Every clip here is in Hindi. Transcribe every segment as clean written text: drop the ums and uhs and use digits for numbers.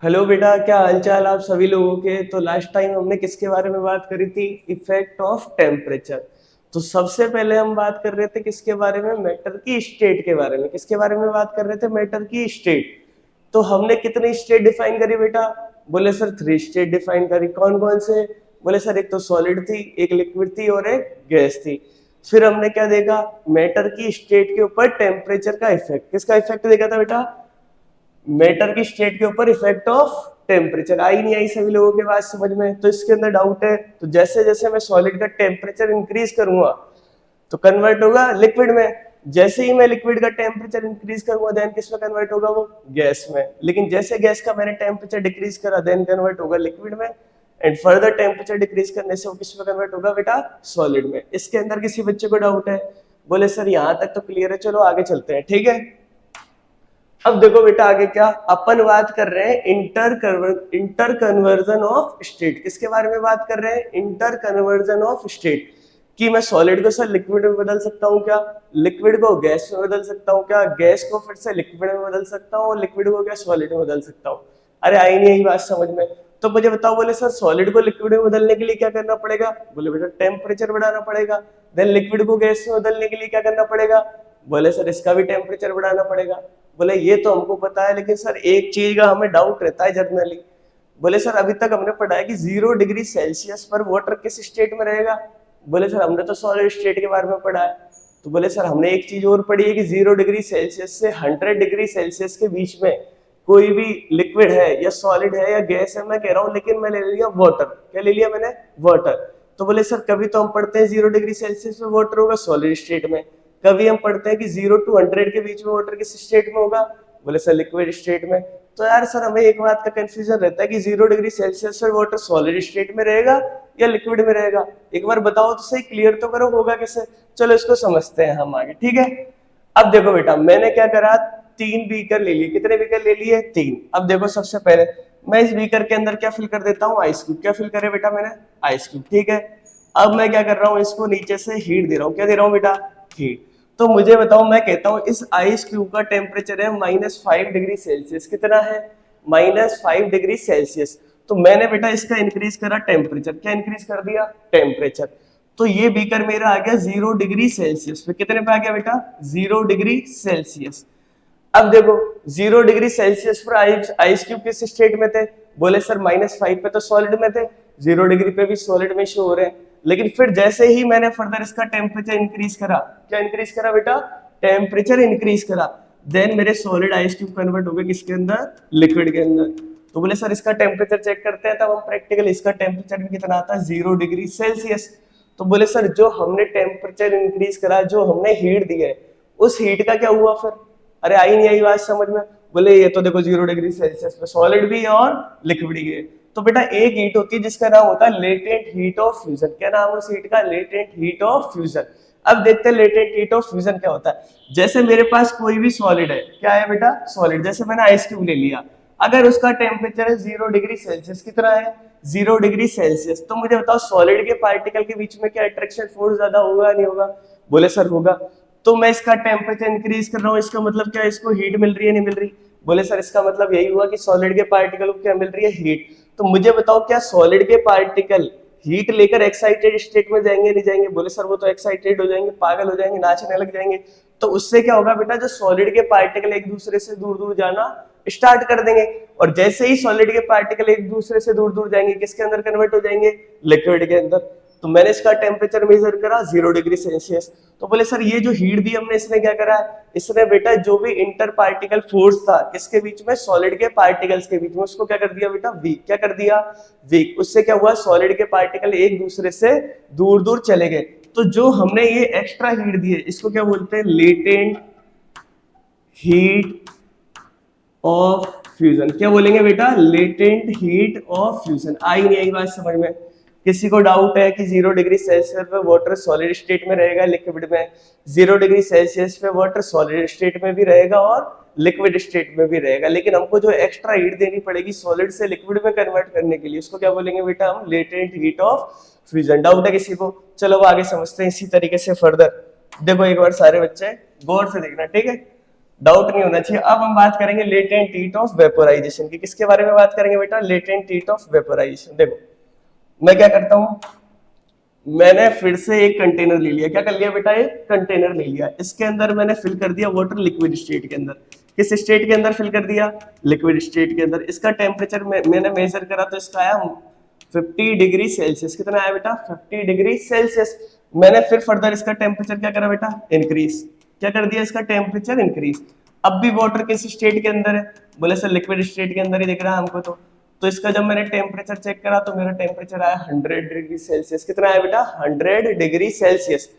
हेलो बेटा, क्या हालचाल आप सभी लोगों के। तो लास्ट टाइम हमने किसके बारे में बात करी थी? Effect of temperature. तो सबसे पहले हम बात कर रहे थे किसके बारे में? मैटर की स्टेट के बारे में। किसके बारे में बात कर रहे थे? मैटर की स्टेट। तो हमने कितनी स्टेट डिफाइन करी बेटा? बोले सर 3 स्टेट डिफाइन करी। कौन कौन से? बोले सर एक तो सॉलिड थी, एक लिक्विड थी और एक गैस थी। फिर हमने क्या देखा? मैटर की स्टेट के ऊपर टेम्परेचर का इफेक्ट। किसका इफेक्ट देखा था बेटा? मैटर की स्टेट के ऊपर इफेक्ट ऑफ टेम्परेचर। आई नहीं आई सभी लोगों के बात समझ में? तो इसके अंदर डाउट है तो जैसे जैसे मैं सॉलिड का टेम्परेचर इंक्रीज करूंगा तो कन्वर्ट होगा लिक्विड में। जैसे ही मैं लिक्विड का टेम्परेचर इंक्रीज करूंगा देन किस में कन्वर्ट होगा? वो गैस में। लेकिन जैसे गैस का मैंने टेम्परेचर डिक्रीज करा देन कन्वर्ट होगा लिक्विड में। एंड फर्दर टेम्परेचर डिक्रीज करने से वो किस में कन्वर्ट होगा बेटा? सॉलिड में। इसके अंदर किसी बच्चे को डाउट है? बोले सर यहां तक तो क्लियर है, चलो आगे चलते हैं। ठीक है, अब देखो बेटा आगे क्या अपन बात कर रहे हैं? Inter conversion of state. किसके बारे में बात कर रहे हैं? Inter conversion of state. कि मैं सॉलिड को सर लिक्विड में बदल सकता हूँ क्या? लिक्विड को गैस में बदल सकता हूँ क्या? गैस को फिर से लिक्विड में बदल सकता हूँ और लिक्विड को क्या सॉलिड में बदल सकता हूँ? अरे आई नहीं यही बात समझ में? तो मुझे बताओ, बोले सर सॉलिड को लिक्विड में बदलने के लिए क्या करना पड़ेगा? बोले बेटा टेम्परेचर बढ़ाना पड़ेगा। देन लिक्विड को गैस में बदलने के लिए क्या करना पड़ेगा? बोले सर इसका भी टेम्परेचर बढ़ाना पड़ेगा। बोले ये तो हमको पता है, लेकिन सर एक चीज का हमें डाउट रहता है जर्नली। बोले सर अभी तक हमने पढ़ा है कि 0 डिग्री सेल्सियस पर वाटर किस स्टेट में रहेगा? बोले सर हमने तो सॉलिड स्टेट के बारे में पढ़ा है। तो बोले सर हमने एक चीज और पढ़ी है कि 0 डिग्री सेल्सियस से 100 डिग्री सेल्सियस के बीच में कोई भी लिक्विड है या सॉलिड है या गैस है, मैं कह रहा हूं, लेकिन मैं ले लिया वाटर। क्या ले लिया मैंने? वाटर। तो बोले सर कभी तो हम पढ़ते हैं 0 डिग्री सेल्सियस में वाटर होगा सॉलिड स्टेट में, कभी हम पढ़ते हैं कि 0 to 100 के बीच में वाटर किस स्टेट में होगा? बोले सर लिक्विड स्टेट में। तो यार सर हमें एक बात का कंफ्यूजन रहता है कि 0 डिग्री सेल्सियस पर वाटर सॉलिड स्टेट में रहेगा या लिक्विड में रहेगा? एक बार बताओ तो सही, क्लियर तो करो, होगा कैसे? चलो इसको समझते हैं हम आगे। ठीक है, अब देखो बेटा मैंने क्या करा, 3 बीकर ले लिए। कितने बीकर ले लिए? 3। अब देखो सबसे पहले मैं इस बीकर के अंदर क्या फिल कर देता हूँ? Ice cube. क्या फिल करे बेटा मैंने? Ice cube. ठीक है, अब मैं क्या कर रहा हूँ, इसको नीचे से हीट दे रहा हूँ। क्या दे रहा हूँ बेटा? हीट। तो मुझे बताओ, मैं कहता हूँ इस आइस क्यूब का टेम्परेचर है -5 डिग्री सेल्सियस। कितना है? -5 डिग्री सेल्सियस। तो मैंने बेटा इसका इंक्रीज करा टेम्परेचर। क्या इंक्रीज कर दिया? टेम्परेचर। तो ये बीकर मेरा आ गया 0 डिग्री सेल्सियस पे। कितने पे आ गया बेटा? 0 डिग्री सेल्सियस। अब देखो 0 डिग्री सेल्सियस पर आइस क्यूब किस स्टेट में थे? बोले सर -5 पे तो सॉलिड में थे, 0 डिग्री पे भी सॉलिड में शो हो रहे हैं। लेकिन फिर जैसे ही मैंने फर्दर इसका टेम्परेचर इंक्रीज करा, क्या इंक्रीज करा बेटा? टेम्परेचर इंक्रीज करा, देन मेरे सॉलिड आइस क्यूब कन्वर्ट हो गए किसके अंदर? लिक्विड के अंदर। तो बोले सर इसका टेम्परेचर चेक करते हैं, तब हम प्रैक्टिकल इसका टेम्परेचर भी कितना आता है? 0 डिग्री सेल्सियस। तो बोले सर जो हमने टेम्परेचर इंक्रीज करा, जो हमने हीट दी है, उस हीट का क्या हुआ फिर? अरे आई नहीं आई बात समझ में? बोले ये तो देखो 0 डिग्री सेल्सियस पे सॉलिड भी है और लिक्विड भी है। तो बेटा एक हीट होती है जिसका नाम होता है लेटेंट हीट ऑफ फ्यूजन। क्या नाम है उस हीट का? Latent heat of fusion. अब देखते हैं लेटेंट हीट ऑफ फ्यूजन क्या होता है। जैसे मेरे पास कोई भी सॉलिड है, क्या है बेटा? सॉलिड। जैसे मैंने आइस क्यूब ले लिया, अगर उसका टेम्परेचर है 0 डिग्री सेल्सियस। कितना है? 0 डिग्री सेल्सियस। तो मुझे बताओ सॉलिड के पार्टिकल के बीच में क्या अट्रैक्शन फोर्स ज्यादा होगा नहीं होगा? बोले सर होगा। तो मैं इसका टेम्परेचर इंक्रीज कर रहा हूँ, इसका मतलब क्या? इसको हीट मिल रही है नहीं मिल रही? बोले सर इसका मतलब यही हुआ कि सॉलिड के पार्टिकल को क्या मिल रही है? हीट। तो मुझे बताओ क्या सॉलिड के पार्टिकल हीट लेकर एक्साइटेड स्टेट में जाएंगे नहीं जाएंगे? बोले सर वो तो एक्साइटेड हो जाएंगे, पागल हो जाएंगे, नाचने लग जाएंगे। तो उससे क्या होगा बेटा? जो सॉलिड के पार्टिकल एक दूसरे से दूर दूर जाना स्टार्ट कर देंगे, और जैसे ही सॉलिड के पार्टिकल एक दूसरे से दूर दूर जाएंगे किसके अंदर कन्वर्ट हो जाएंगे? लिक्विड के अंदर। तो मैंने इसका टेम्परेचर मेजर करा 0 डिग्री सेल्सियस। तो बोले सर ये जो हीट दी हमने, इसने क्या करा है? इसने बेटा जो भी इंटर पार्टिकल फोर्स था किसके बीच में? सॉलिड के पार्टिकल्स के बीच में, उसको क्या कर दिया बेटा? वीक। क्या कर दिया? वीक। उससे क्या हुआ? सॉलिड के पार्टिकल एक दूसरे से दूर दूर चले गए। तो जो हमने ये एक्स्ट्रा हीट दी है इसको क्या बोलते हैं? Latent heat of fusion. क्या बोलेंगे बेटा? Latent heat of fusion. आई नहीं आई बात समझ में? किसी को डाउट है कि 0 डिग्री सेल्सियस पे वाटर सॉलिड स्टेट में रहेगा लिक्विड में, 0 डिग्री सेल्सियस पे वाटर सॉलिड स्टेट में भी रहेगा और लिक्विड स्टेट में भी रहेगा, लेकिन हमको जो एक्स्ट्रा हीट देनी पड़ेगी सॉलिड से लिक्विड में कन्वर्ट करने के लिए, उसको क्या बोलेंगे बेटा? हम latent heat of fusion. Doubt है किसी को? चलो वो आगे समझते हैं इसी तरीके से फर्दर। देखो एक बार सारे बच्चे गौर से देखना, ठीक है? डाउट नहीं होना चाहिए। अब हम बात करेंगे लेटेंट हीट ऑफ वेपोराइजेशन की। किसके बारे में बात करेंगे बेटा? Latent heat of vaporisation. देखो मैं क्या करता हूं, मैंने फिर से एक कंटेनर ले लिया। क्या कर लिया बेटा? एक कंटेनर ले लिया, इसके अंदर मैंने फिल कर दिया वाटर लिक्विड स्टेट के अंदर। किस स्टेट के अंदर फिल कर दिया? लिक्विड स्टेट के अंदर। इसका टेम्परेचर मैंने मेजर करा तो इसका आया 50 डिग्री सेल्सियस। कितना आया बेटा? 50 डिग्री सेल्सियस। मैंने फिर फर्दर इसका टेम्परेचर क्या करा बेटा? इंक्रीज। क्या कर दिया? इसका टेम्परेचर इंक्रीज। अब भी वाटर किस स्टेट के अंदर है? बोले सर लिक्विड स्टेट के अंदर ही दिख रहा है हमको। तो इसका जब मैंने टेम्परेचर चेक करा तो मेरा टेम्परेचर आया 100 डिग्री सेल्सियस। कितना आया बेटा? 100 डिग्री सेल्सियस।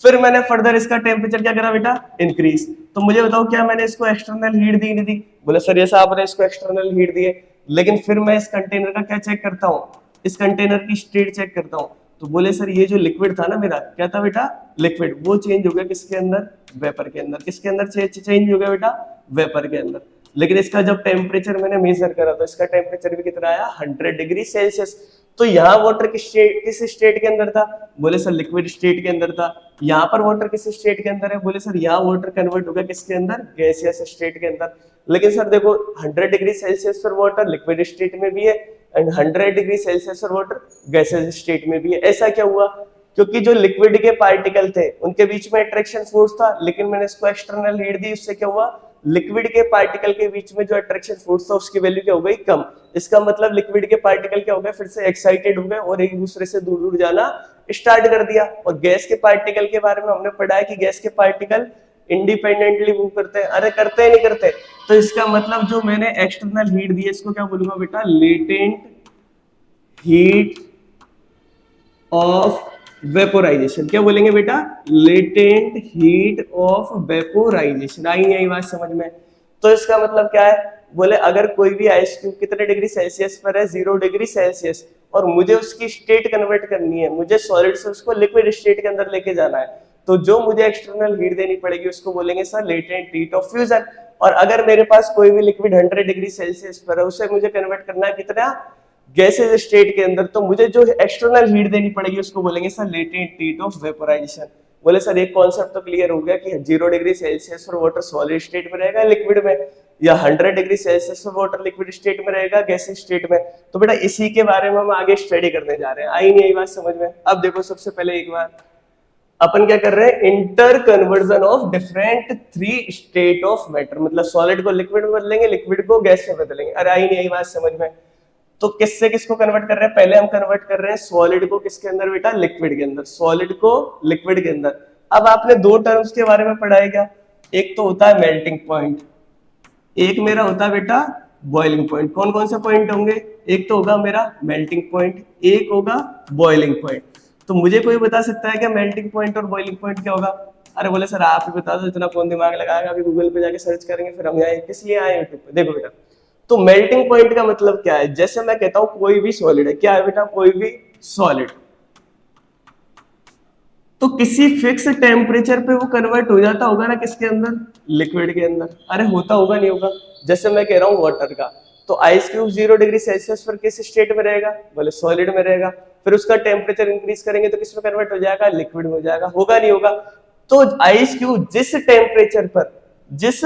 फिर मैंने फर्दर इसका टेम्परेचर क्या करा बेटा? इंक्रीज। तो मुझे बताओ क्या मैंने इसको एक्सटर्नल हीट दी नहीं दी? बोले सर ये आपने इसको एक्सटर्नल हीट दी है, लेकिन फिर मैं इस कंटेनर का क्या चेक करता हूँ? इस कंटेनर की स्टेट चेक करता हूँ। तो बोले सर ये जो लिक्विड था ना मेरा, क्या था बेटा? लिक्विड, वो चेंज हो गया किसके अंदर? वेपर के अंदर। किसके अंदर चेंज हो गया बेटा? वेपर के अंदर। लेकिन इसका जब टेम्परेचर मैंने मेजर करा तो इसका टेम्परेचर भी कितना आया? 100 डिग्री सेल्सियस। तो यहाँ वाटर किस स्टेट के अंदर था? बोले सर लिक्विड स्टेट के अंदर था। यहाँ पर वाटर किस स्टेट के अंदर है? बोले सर यहाँ वाटर कन्वर्ट हो गया किसके अंदर? गैसियस स्टेट के अंदर। लेकिन सर देखो 100 डिग्री सेल्सियस पर वाटर लिक्विड स्टेट में भी है एंड 100 डिग्री सेल्सियस पर वाटर गैसियस स्टेट में भी है। ऐसा क्या हुआ? क्योंकि जो लिक्विड के पार्टिकल थे उनके बीच में अट्रैक्शन फोर्स था, लेकिन मैंने इसको एक्सटर्नल हीट दी, उससे क्या हुआ? लिक्विड के पार्टिकल के बीच में जो अट्रैक्शन फोर्स था उसकी वैल्यू क्या हो गई? कम। इसका मतलब लिक्विड के पार्टिकल क्या हो गए? फिर से एक्साइटेड हो गए और एक दूसरे से दूर दूर जाना स्टार्ट कर दिया। और गैस के पार्टिकल के बारे में हमने पढ़ा है कि गैस के पार्टिकल इंडिपेंडेंटली मूव करते हैं। अरे करते हैं नहीं करते? तो इसका मतलब जो मैंने एक्सटर्नल हीट दी है इसको क्या बोलूंगा बेटा? Latent heat of vaporisation. क्या बोलेंगे बेटा? Latent heat of vaporisation. आई नहीं आई बात समझ में? तो इसका मतलब क्या है? बोले अगर कोई भी आइस क्यूब कितने डिग्री सेल्सियस पर है? 0 डिग्री सेल्सियस, और मुझे उसकी स्टेट कन्वर्ट करनी है, मुझे सॉलिड से उसको लिक्विड स्टेट के अंदर लेके जाना है, तो जो मुझे एक्सटर्नल हीट देनी पड़ेगी उसको बोलेंगे sir latent heat of fusion. और अगर मेरे पास कोई भी लिक्विड 100 डिग्री सेल्सियस पर है, उसे मुझे कन्वर्ट करना है कितना? गैसेज स्टेट के अंदर, तो मुझे जो एक्सटर्नल हीट देनी पड़ेगी उसको बोलेंगे sir latent heat of vaporisation. बोले सर एक कॉन्सेप्ट तो क्लियर हो गया कि 0 डिग्री सेल्सियस पर वाटर सॉलिड स्टेट में रहेगा लिक्विड में, या 100 डिग्री सेल्सियस पर वाटर लिक्विड स्टेट में रहेगा गैसेज स्टेट में। तो बेटा इसी के बारे में हम आगे स्टडी करने जा रहे हैं। आई नहीं आई बात समझ में? अब देखो सबसे पहले एक बार अपन क्या कर रहे हैं? Inter conversion of different 3 state of matter, मतलब सॉलिड को लिक्विड में बदलेंगे, लिक्विड को गैस में बदलेंगे। अरे आई नहीं आई बात समझ में? तो किससे किसको कन्वर्ट कर रहे हैं? पहले हम कन्वर्ट कर रहे हैं सॉलिड को किसके अंदर बेटा? लिक्विड के अंदर। सॉलिड को लिक्विड के अंदर। अब आपने 2 टर्म्स के बारे में पढ़ा है क्या? एक तो होता है मेल्टिंग पॉइंट, एक मेरा होता है बेटा बॉइलिंग पॉइंट। कौन कौन से पॉइंट होंगे? एक तो होगा मेरा मेल्टिंग पॉइंट, एक होगा बॉइलिंग पॉइंट। तो मुझे कोई बता सकता है क्या मेल्टिंग पॉइंट और बॉइलिंग पॉइंट क्या होगा? अरे बोले सर आप ही बता दो, इतना कौन दिमाग लगाएगा? अभी गूगल पे जाके सर्च करेंगे, फिर हम यहाँ किस लिए आए यूट्यूब पे? देखो बेटा, तो मेल्टिंग पॉइंट का मतलब क्या है? जैसे मैं कहता हूं कोई भी सॉलिड है, क्या है बेटा? कोई भी सॉलिड, तो किसी फिक्स टेम्परेचर पे वो कन्वर्ट हो जाता होगा ना किसके अंदर? लिक्विड के अंदर। अरे होता होगा नहीं होगा? जैसे मैं कह रहा हूँ वाटर का, तो आइस क्यूब 0 डिग्री सेल्सियस पर किस स्टेट में रहेगा? बोले सॉलिड में रहेगा। फिर उसका टेम्परेचर इंक्रीज करेंगे तो किस में कन्वर्ट हो जाएगा? लिक्विड में हो जाएगा। होगा नहीं होगा? तो आइस क्यूब जिस टेम्परेचर पर, जिस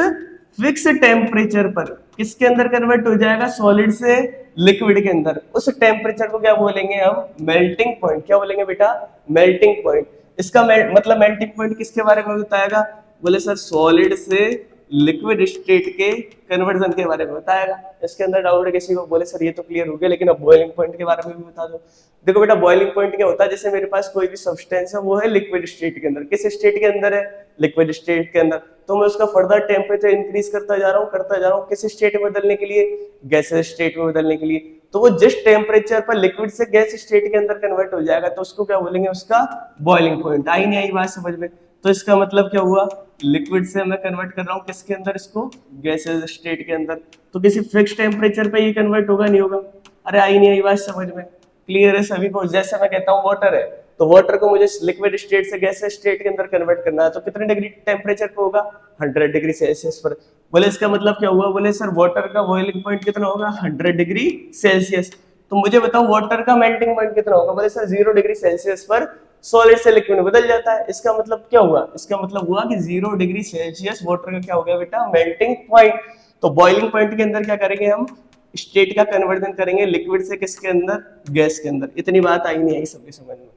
फिक्स टेम्परेचर पर किसके अंदर कन्वर्ट हो जाएगा? सॉलिड से लिक्विड के अंदर, उस टेम्परेचर को क्या बोलेंगे हम? Melting point. क्या बोलेंगे बेटा? Melting point. इसका मतलब मेल्टिंग पॉइंट किसके बारे में बताएगा? बोले सर सॉलिड से लिक्विड स्टेट के कन्वर्जन के बारे में बताएगा। इसके अंदर डाउट है किसी को? बोले सर ये तो क्लियर हो गया, लेकिन अब बॉइलिंग पॉइंट के बारे में भी बता दो। देखो बेटा बॉइलिंग पॉइंट क्या होता है? जैसे मेरे पास कोई भी सब्सटेंस है, वो है लिक्विड स्टेट के अंदर। किस स्टेट के अंदर है? लिक्विड स्टेट के अंदर। तो मैं उसका फर्दर टेम्परेचर इंक्रीज करता जा रहा हूँ किस स्टेट में बदलने के लिए? गैसेस स्टेट में बदलने के लिए। तो वो जिस टेम्परेचर पर लिक्विड से गैस स्टेट के अंदर कन्वर्ट हो जाएगा तो उसको क्या बोलेंगे? उसका बॉइलिंग पॉइंट। आई नहीं आई बात समझ में? तो इसका मतलब क्या हुआ? लिक्विड से मैं कन्वर्ट कर रहा हूँ किसके अंदर? इसको गैसेस स्टेट के अंदर। तो किसी फिक्स टेम्परेचर पे ये कन्वर्ट होगा नहीं होगा? अरे आई नहीं आई बात समझ में? क्लियर है सभी को? जैसे मैं कहता हूँ वाटर है, तो वाटर को मुझे लिक्विड स्टेट से गैसेस स्टेट के अंदर कन्वर्ट करना है, तो कितने डिग्री टेम्परेचर पे होगा? 100 डिग्री सेल्सियस पर। बोले इसका मतलब क्या हुआ? बोले सर वाटर का बॉइलिंग पॉइंट कितना होगा? 100 डिग्री सेल्सियस। तो मुझे बताओ वाटर का मेल्टिंग पॉइंट कितना होगा? बोले सर 0 डिग्री सेल्सियस पर सॉलिड से लिक्विड में बदल जाता है। इसका मतलब क्या हुआ, इसका मतलब हुआ कि 0 डिग्री सेल्सियस वाटर का क्या हो गया बेटा, मेल्टिंग पॉइंट। तो बॉइलिंग पॉइंट के अंदर क्या करेंगे हम, स्टेट का कन्वर्जन करेंगे लिक्विड से किसके अंदर, गैस के अंदर। इतनी बात आई नहीं आई सबके समझ में?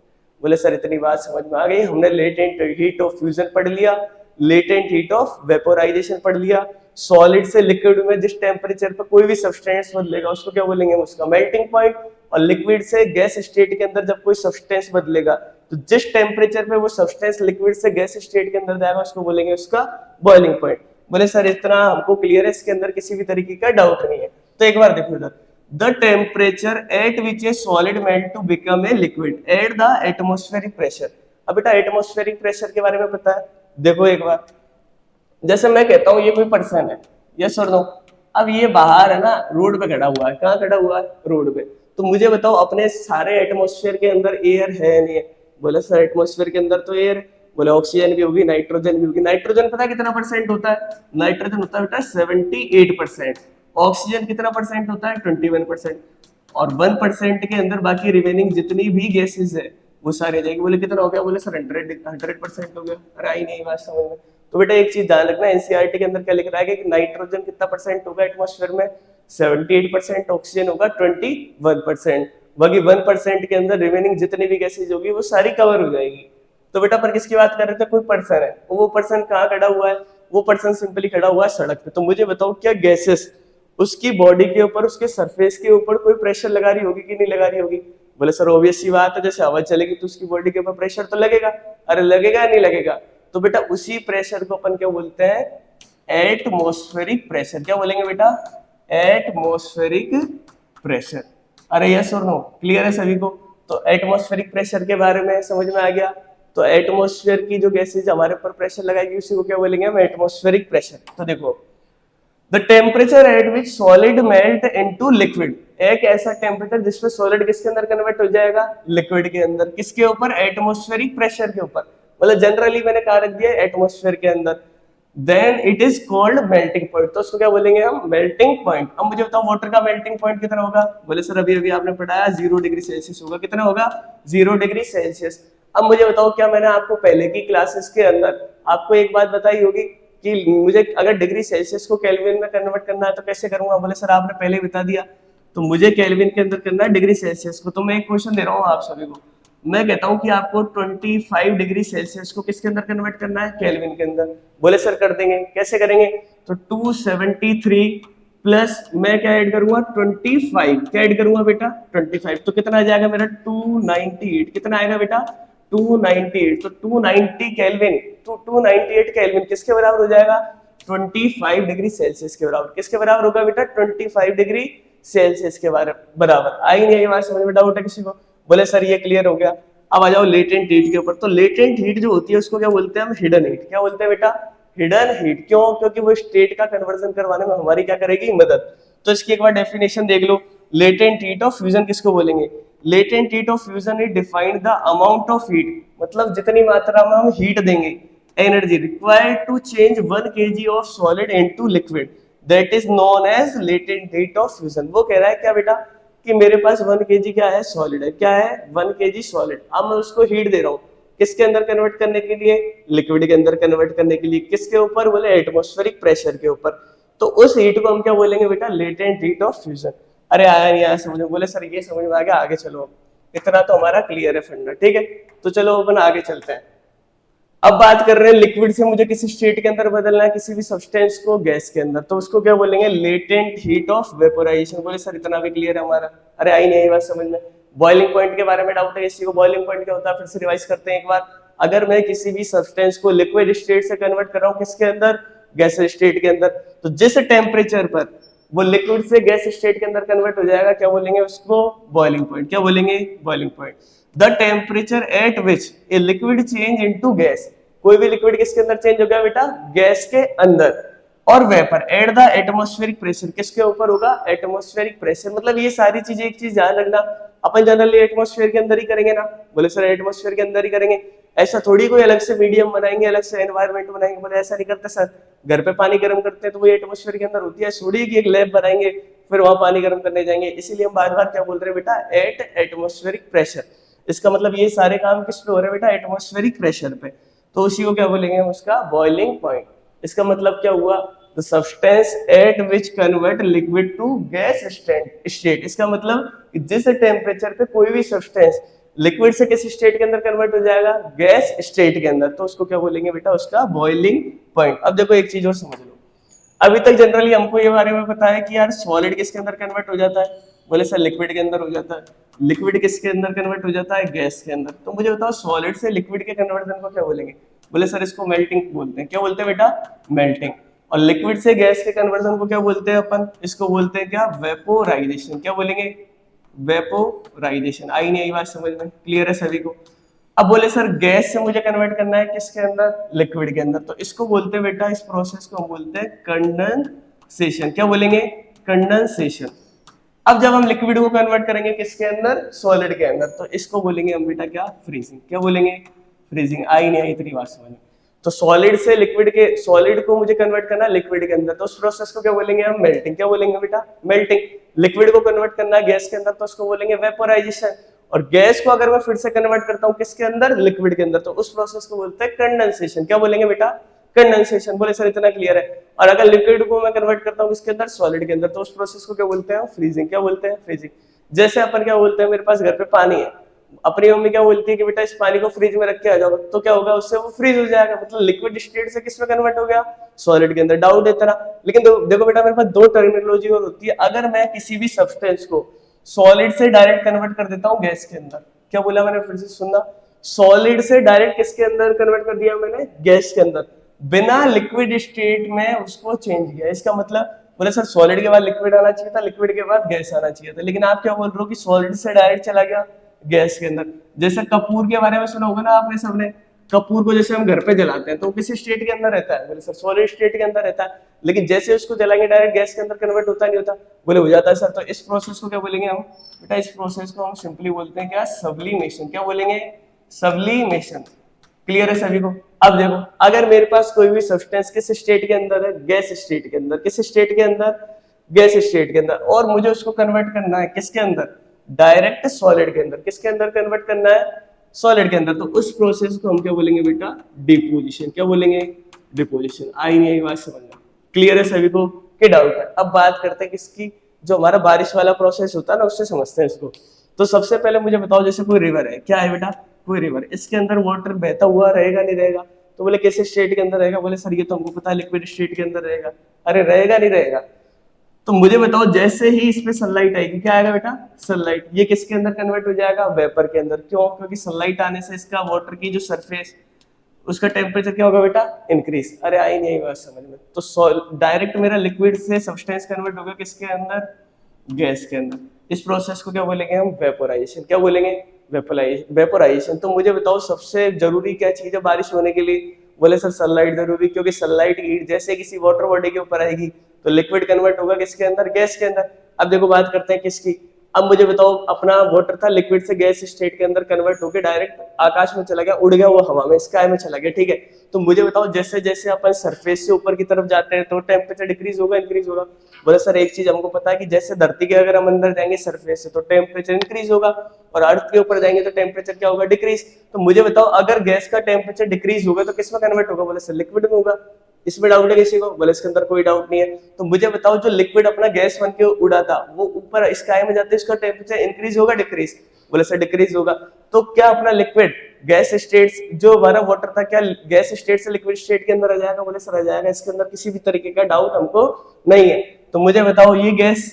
बोले सर इतनी बात समझ में आ गई। हमने लेटेंट हीट ऑफ फ्यूजन पढ़ लिया, लेटेंट हीट ऑफ वेपोराइजेशन पढ़ लिया। सॉलिड से लिक्विड में जिस टेम्परेचर पर कोई भी सब्सटेंस बदलेगा उसको क्या बोलेंगे, उसका मेल्टिंग पॉइंट। और लिक्विड से गैस स्टेट के अंदर जब कोई सब्सटेंस बदलेगा तो जिस टेम्परेचर पे वो सब्सटेंस लिक्विड से गैस स्टेट के अंदर जाएगा उसको बोलेंगे उसका बॉइलिंग पॉइंट। बोले सर इतना हमको क्लियर है, इसके अंदर किसी भी तरीके का डाउट नहीं है। तो एक बार देखो इधर, the temperature at which a solid melt to become a liquid at the atmospheric pressure. अब बेटा एटमॉस्फेरिक प्रेशर के बारे में पता है, देखो एक बार, जैसे मैं कहता हूँ ये कोई पर्सन है, यस और नो। अब ये बाहर है ना, रोड पे खड़ा हुआ है। कहाँ खड़ा हुआ है, रोड पे। तो मुझे बताओ अपने सारे एटमॉस्फेयर के अंदर एयर है नहीं है? बोले सर एटमॉस्फेयर के अंदर तो एयर, बोले ऑक्सीजन भी होगी, नाइट्रोजन भी होगी। नाइट्रोजन पता है कितना परसेंट होता है, नाइट्रोजन होता है बेटा 78%। ऑक्सीजन कितना परसेंट होता है, 21%। और 1% के अंदर बाकी रिमेनिंग जितनी भी गैसेस है वो सारी आ जाएगी। बोले कितना हो गया, बोले सर 100% हो गया। अरे आई नहीं बात समझ में। तो बेटा एक चीज ध्यान रखना, एनसीईआरटी के अंदर क्या लिख रहा है कि नाइट्रोजन कितना परसेंट होगा एटमॉस्फेयर में, 78%, ऑक्सीजन होगा 21%। बाकी 1% के अंदर रिमेनिंग जितनी भी गैसेज होगी वो सारी कवर हो जाएगी। तो बेटा पर किसकी बात कर रहे थे, कोई पर्सन है, वो पर्सन कहाँ खड़ा हुआ है, वो पर्सन सिंपली खड़ा हुआ है सड़क पे। तो मुझे बताओ क्या गैसेस उसकी बॉडी के ऊपर, उसके सरफेस के ऊपर कोई प्रेशर लगा रही होगी कि नहीं लगा रही होगी? बोले सर ऑब्वियस सी बात है, जैसे हवा चलेगी तो उसकी बॉडी के ऊपर प्रेशर तो लगेगा। अरे लगेगा नहीं लगेगा? तो बेटा उसी प्रेशर को अपन क्या बोलते हैं, एटमॉस्फेरिक प्रेशर। क्या बोलेंगे बेटा, एटमॉस्फेरिक प्रेशर। अरे यस और नो, क्लियर है सभी को? तो एटमॉस्फेरिक प्रेशर के बारे में समझ में आ गया। तो एटमॉस्फेयर की जो गैसेज हमारे ऊपर प्रेशर लगाएगी उसी को क्या बोलेंगे हम, एटमॉस्फेरिक प्रेशर। तो देखो, the temperature at which solid melt into liquid, एक ऐसा टेम्परेचर जिसमें सॉलिड किसके अंदर कन्वर्ट हो जाएगा, लिक्विड के अंदर। किसके ऊपर, एटमॉस्फेरिक प्रेशर के ऊपर। मतलब जनरली मैंने कहा रख दिया एटमॉस्फेयर के अंदर। Then it is called melting point. तो उसको क्या बोलेंगे हम, मेल्टिंग पॉइंट। अब मुझे बताओ वाटर का मेल्टिंग पॉइंट कितना होगा? बोले सर अभी अभी आपने पढ़ाया 0 डिग्री सेल्सियस होगा। कितना होगा, 0 डिग्री सेल्सियस। अब मुझे बताओ, क्या मैंने आपको पहले की क्लासेस के अंदर आपको एक बात बताई होगी कि मुझे अगर डिग्री सेल्सियस को केल्विन में कन्वर्ट करना है तो कैसे करूंगा? बोले सर आपने पहले ही बता दिया। तो मुझे केल्विन के अंदर करना है डिग्री सेल्सियस को। तो मैं एक क्वेश्चन दे रहा हूँ आप सभी को, मैं कहता हूं कि आपको 25 डिग्री सेल्सियस को किसके अंदर कन्वर्ट करना है, केल्विन के अंदर। बोले सर कर देंगे, कैसे करेंगे? तो 273 प्लस मैं क्या ऐड करूंगा, 25। क्या ऐड करूंगा बेटा, 25। तो कितना आ जाएगा मेरा, 298। कितना आएगा बेटा, 298। तो 290 केल्विन, तो 298 केल्विन किसके बराबर हो जाएगा, 25 डिग्री सेल्सियस के बराबर। किसके बराबर होगा बेटा, 25 डिग्री सेल्सियस के बराबर। आई नहीं आई बात समझ में, डाउट है किसी को? बोले सर ये क्लियर हो गया। अब आ जाओ लेटेंट हीट के ऊपर। तो लेटेंट हीट जो होती है उसको क्या बोलते हैं हम, हिडन हीट। क्या बोलते हैं बेटा, हिडन हीट। क्यों? क्योंकि वो स्टेट का कन्वर्जन करवाने में हमारी क्या करेगी, मदद। तो इसकी एक बार डेफिनेशन देख लो, लेटेंट हीट ऑफ फ्यूजन किसको बोलेंगे? Latent heat of fusion is defined the amount of heat, मतलब जितनी मात्रा में हम हीट देंगे, energy required to change 1 kg of solid into liquid, that is known as latent heat of fusion. वो कह रहा है क्या बेटा कि मेरे पास 1 kg क्या है, सॉलिड है। क्या है, 1 kg सॉलिड। अब मैं उसको हीट दे रहा हूँ किसके अंदर कन्वर्ट करने के लिए, लिक्विड के अंदर कन्वर्ट करने के लिए। किसके ऊपर, बोले एटमॉस्फेरिक प्रेशर के ऊपर। तो उस हीट को हम क्या बोलेंगे बेटा, लेटेंट हीट ऑफ फ्यूजन। अरे आया नहीं आया समझ में? बोले सर ये समझ में आ गया, आगे चलो। इतना तो हमारा क्लियर है फंडा, ठीक है। तो चलो अपन आगे चलते हैं। अब बात कर रहे हैं लिक्विड से मुझे किसी स्टेट के अंदर बदलना है किसी भी सब्सटेंस को गैस के अंदर, तो उसको क्या बोलेंगे, लेटेंट हीट ऑफ वेपोराइजेशन। बोले सर इतना भी क्लियर है हमारा? अरे आई नहीं आई बात समझ में। बॉइलिंग पॉइंट के बारे में डाउट है किसी को? बॉइलिंग पॉइंट क्या होता है, फिर से रिवाइज करते हैं एक बार। अगर मैं किसी भी सब्सटेंस को लिक्विड स्टेट से कन्वर्ट कर रहा हूँ किसके अंदर, गैस स्टेट के अंदर, तो जिस टेम्परेचर पर वो लिक्विड से गैस स्टेट के अंदर कन्वर्ट हो जाएगा क्या बोलेंगे उसको, बॉइलिंग पॉइंट। क्या बोलेंगे, boiling point. The temperature at which a liquid change into gas, कोई भी लिक्विड किसके अंदर चेंज हो गया बेटा, गैस के अंदर। और vapour eight the atmospheric pressure, किसके ऊपर होगा, एटमॉस्फेरिक प्रेशर। मतलब ये सारी चीजें, एक चीज ध्यान रखना, अपन जनरली एटमॉस्फेयर के अंदर ही करेंगे ना। बोले सर एटमॉस्फेयर के अंदर ही करेंगे, ऐसा थोड़ी कोई अलग से मीडियम बनाएंगे, अलग से एनवायरनमेंट बनाएंगे। बोले ऐसा नहीं करते सर, घर पे पानी गर्म करते हैं तो वो एटमॉस्फेयर के अंदर होती है, थोड़ी की एक लैब बनाएंगे फिर वहां पानी गर्म करने जाएंगे। इसीलिए हम बार बार क्या बोल रहे हैं बेटा, एट एटमॉस्फेरिक प्रेशर। इसका मतलब ये सारे काम किस पे हो रहे हैं बेटा, एटमॉस्फेरिक प्रेशर पे। तो उसी को क्या बोलेंगे हम, उसका बॉइलिंग पॉइंट। इसका मतलब क्या हुआ, the substance at which convert liquid to gas state. इसका मतलब जिस टेम्परेचर पे कोई भी सब्सटेंस लिक्विड से किस स्टेट के अंदर कन्वर्ट हो जाएगा, गैस स्टेट के अंदर, तो उसको क्या बोलेंगे बेटा, उसका बॉइलिंग पॉइंट। अब देखो एक चीज और समझ लो, अभी तक जनरली हमको ये बारे में पता है कि यार सॉलिड किसके अंदर कन्वर्ट हो जाता है, बोले सर लिक्विड के अंदर हो जाता है। लिक्विड किसके अंदर कन्वर्ट हो जाता है, गैस के अंदर। तो मुझे बताओ सॉलिड से लिक्विड के कन्वर्जन को क्या बोलेंगे, बोले सर इसको मेल्टिंग बोलते हैं। क्या बोलते हैं बेटा, मेल्टिंग। और लिक्विड से गैस के कन्वर्जन को क्या बोलते हैं अपन, इसको बोलते हैं क्या, वेपोराइजेशन। क्या बोलेंगे, वेपोराइजेशन। आई नहीं आई बात समझ में, क्लियर है सभी को। अब बोले सर गैस से मुझे कन्वर्ट करना है किसके अंदर, लिक्विड के अंदर, तो इसको बोलते हैं बेटा, इस प्रोसेस को हम बोलते हैं कंडेंसेशन। क्या बोलेंगे, कंडेंसेशन। अब जब हम लिक्विड को कन्वर्ट करेंगे किसके अंदर, सॉलिड के अंदर, तो इसको बोलेंगे हम बेटा क्या, फ्रीजिंग। क्या बोलेंगे, फ्रीजिंग। आई नहीं आई इतनी बात समझ में। तो सॉलिड से लिक्विड के, सॉलिड को मुझे कन्वर्ट करना है लिक्विड के अंदर, तो उस प्रोसेस को क्या बोलेंगे हम, मेल्टिंग। क्या बोलेंगे बेटा, मेल्टिंग। लिक्विड को कन्वर्ट करना है गैस के अंदर, तो उसको बोलेंगे वेपोराइजेशन। और गैस को अगर मैं फिर से कन्वर्ट करता हूँ किसके अंदर, लिक्विड के अंदर, तो उस प्रोसेस को बोलते हैं कंडेंसेशन। क्या बोलेंगे बेटा, कंडेंसेशन। बोले सर इतना क्लियर है। और अगर लिक्विड को मैं कन्वर्ट करता हूँ किसके अंदर, सॉलिड के अंदर, तो उस प्रोसेस को क्या बोलते हैं, फ्रीजिंग। क्या बोलते हैं, फ्रीजिंग। जैसे अपन क्या बोलते हैं, मेरे पास घर पे पानी है, अपनी मम्मी क्या बोलती है कि बेटा इस पानी को फ्रिज में रख के आ जाओ, तो क्या होगा, उससे वो फ्रीज हो जाएगा, मतलब लिक्विड स्टेट से किस में कन्वर्ट हो गया, सॉलिड के अंदर। डाउट है तेरा। लेकिन देखो बेटा मेरे पास दो टर्मिनोलॉजी और होती है। अगर मैं किसी भी सब्सटेंस को सॉलिड से डायरेक्ट कन्वर्ट कर देता हूँ गैस के अंदर, क्या बोला मैंने, फिर से सुनना, सॉलिड से डायरेक्ट किसके अंदर कन्वर्ट कर दिया मैंने, गैस के अंदर, बिना लिक्विड स्टेट में उसको चेंज किया। इसका मतलब बोले सर सॉलिड के बाद लिक्विड आना चाहिए था, लिक्विड के बाद गैस आना चाहिए था, लेकिन आप क्या बोल रहे हो कि सॉलिड से डायरेक्ट चला गया गैस के अंदर। जैसे कपूर के बारे में सुना होगा ना आपने सबने, कपूर को जैसे हम घर पे जलाते हैं तो किसी स्टेट के अंदर रहता है, बोले सर सॉलिड स्टेट के अंदर रहता है, लेकिन जैसे उसको जलाएंगे डायरेक्ट गैस के अंदर कन्वर्ट होता नहीं होता, बोले हो जाता है सर। तो इस प्रोसेस को क्या बोलेंगे हम बेटा, इस प्रोसेस को हम सिंपली बोलते हैं क्या, सब्लिमेशन। क्या बोलेंगे, सब्लिमेशन। क्लियर है सभी को। अब देखो अगर मेरे पास कोई भी सब्सटेंस किस स्टेट के अंदर है, गैस स्टेट के अंदर, किस स्टेट के अंदर, गैस स्टेट के अंदर, और मुझे उसको कन्वर्ट करना है किसके अंदर, डायरेक्ट सॉलिड के अंदर। किसके अंदर कन्वर्ट करना है, सॉलिड के अंदर, तो उस प्रोसेस को हम क्या बोलेंगे बेटा, डिपोजिशन। क्या बोलेंगे, डिपोजिशन। आई नहीं आई बात समझ में, क्लियर है सभी को, क्या डाउट है। अब बात करते हैं किसकी, जो हमारा बारिश वाला प्रोसेस होता है ना, उससे समझते हैं इसको। तो सबसे पहले मुझे बताओ, जैसे कोई रिवर है, क्या है बेटा, कोई रिवर, इसके अंदर वाटर बहता हुआ रहेगा नहीं रहेगा, तो बोले किस स्टेट के अंदर रहेगा, बोले सर ये तो हमको पता है लिक्विड स्टेट के अंदर रहेगा। अरे रहेगा नहीं रहेगा, तो मुझे बताओ जैसे ही इस पे सनलाइट आएगी, क्या आएगा बेटा, सनलाइट, ये किसके अंदर कन्वर्ट हो जाएगा, वेपर के अंदर। क्यों, क्योंकि सनलाइट आने से इसका वाटर की जो सरफेस, उसका टेम्परेचर क्या होगा बेटा, इंक्रीज। अरे आई नहीं बात समझ में। तो डायरेक्ट मेरा लिक्विड से सब्सटेंस कन्वर्ट होगा किसके अंदर, गैस के अंदर। इस प्रोसेस को क्या बोलेंगे हम, वेपोराइजेशन। क्या बोलेंगे, वेपोराइजेशन। तो मुझे बताओ सबसे जरूरी क्या चीज है बारिश होने के लिए, बोले सर सनलाइट जरूरी, क्योंकि सनलाइट हीट जैसे किसी वाटर बॉडी के ऊपर आएगी तो लिक्विड कन्वर्ट होगा किसके अंदर, गैस के अंदर। अब देखो बात करते हैं किसकी, अब मुझे बताओ अपना वाटर था लिक्विड से गैस स्टेट के अंदर कन्वर्ट होकर डायरेक्ट आकाश में चला गया, उड़ गया वो हवा में, स्काई में चला गया, ठीक है। तो मुझे बताओ जैसे जैसे अपन सरफेस से ऊपर की तरफ जाते हैं तो टेम्परेचर डिक्रीज होगा, इंक्रीज होगा। बोले सर एक चीज हमको पता है कि जैसे धरती के अगर हम अंदर जाएंगे सरफेस से तो टेम्परेचर इंक्रीज होगा, और अर्थ के ऊपर जाएंगे तो टेम्परेचर क्या होगा, डिक्रीज। तो मुझे बताओ अगर गैस का टेम्परेचर डिक्रीज होगा तो किस में कन्वर्ट होगा, बोले सर लिक्विड में होगा। इसमें डाउट है किसी को, बोले इसके अंदर कोई डाउट नहीं है। तो मुझे बताओ जो लिक्विड अपना गैस बन के उड़ा था वो ऊपर स्काई में जाते इसका टेम्परेचर इंक्रीज होगा, डिक्रीज, बोले सर डिक्रीज होगा। तो क्या अपना लिक्विड गैस स्टेट जो हमारा वाटर था, क्या गैस स्टेट से लिक्विड स्टेट के अंदर आ जाएगा, बोले सर आ जाएगा। इसके अंदर किसी भी तरीके का डाउट हमको नहीं है। तो मुझे बताओ ये गैस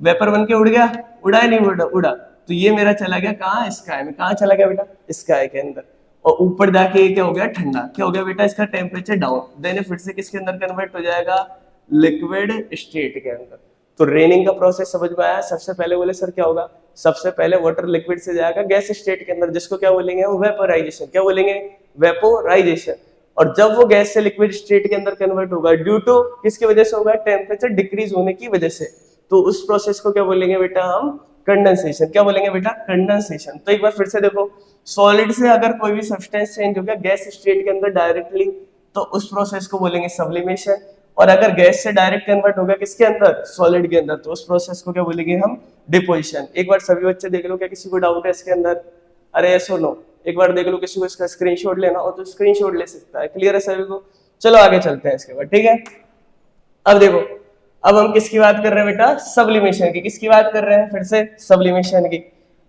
वेपर बन के उड़ गया, उड़ा है नहीं उड़ा, तो ये मेरा चला गया कहाँ, स्काई में। कहाँ चला गया बेटा, स्काई के अंदर। और ऊपर जाके क्या हो गया, ठंडा। क्या हो गया बेटा, इसका टेम्परेचर डाउन, देन फिर से किसके अंदर कन्वर्ट हो जाएगा, लिक्विड स्टेट के अंदर। तो रेनिंग का प्रोसेस समझ में आया। सबसे पहले बोले सर क्या होगा, सबसे पहले वाटर लिक्विड से जाएगा गैस स्टेट के अंदर, जिसको क्या बोलेंगे हम, वेपोराइजेशन। क्या बोलेंगे, वेपोराइजेशन। और जब वो गैस से लिक्विड स्टेट के अंदर कन्वर्ट होगा, ड्यू टू किसकी वजह से होगा, टेम्परेचर डिक्रीज होने की वजह से, तो उस प्रोसेस को क्या बोलेंगे बेटा हम, कंडेंसेशन। क्या बोलेंगे बेटा, कंडेंसेशन। तो एक बार फिर से देखो, सॉलिड से अगर कोई भी सब्सटेंस चेंज हो गया गैस स्टेट के अंदर डायरेक्टली, तो उस प्रोसेस को बोलेंगे सब्लिमेशन। और अगर गैस से डायरेक्ट कन्वर्ट होगा किसके अंदर, सॉलिड के अंदर, तो उस प्रोसेस को क्या बोलेंगे हम, डिपोजिशन। एक बार सभी बच्चे देख लो, क्या किसी को डाउट है इसके अंदर, अरे यस और नो, एक बार देख लो, किसी को इसका स्क्रीनशॉट लेना हो तो स्क्रीनशॉट ले सकता है। क्लियर है सभी को? चलो आगे चलते हैं इसके बाद, ठीक है। अब देखो, अब हम किसकी बात कर रहे हैं बेटा? सब्लिमेशन की। किसकी बात कर रहे हैं? फिर से सब्लिमेशन की।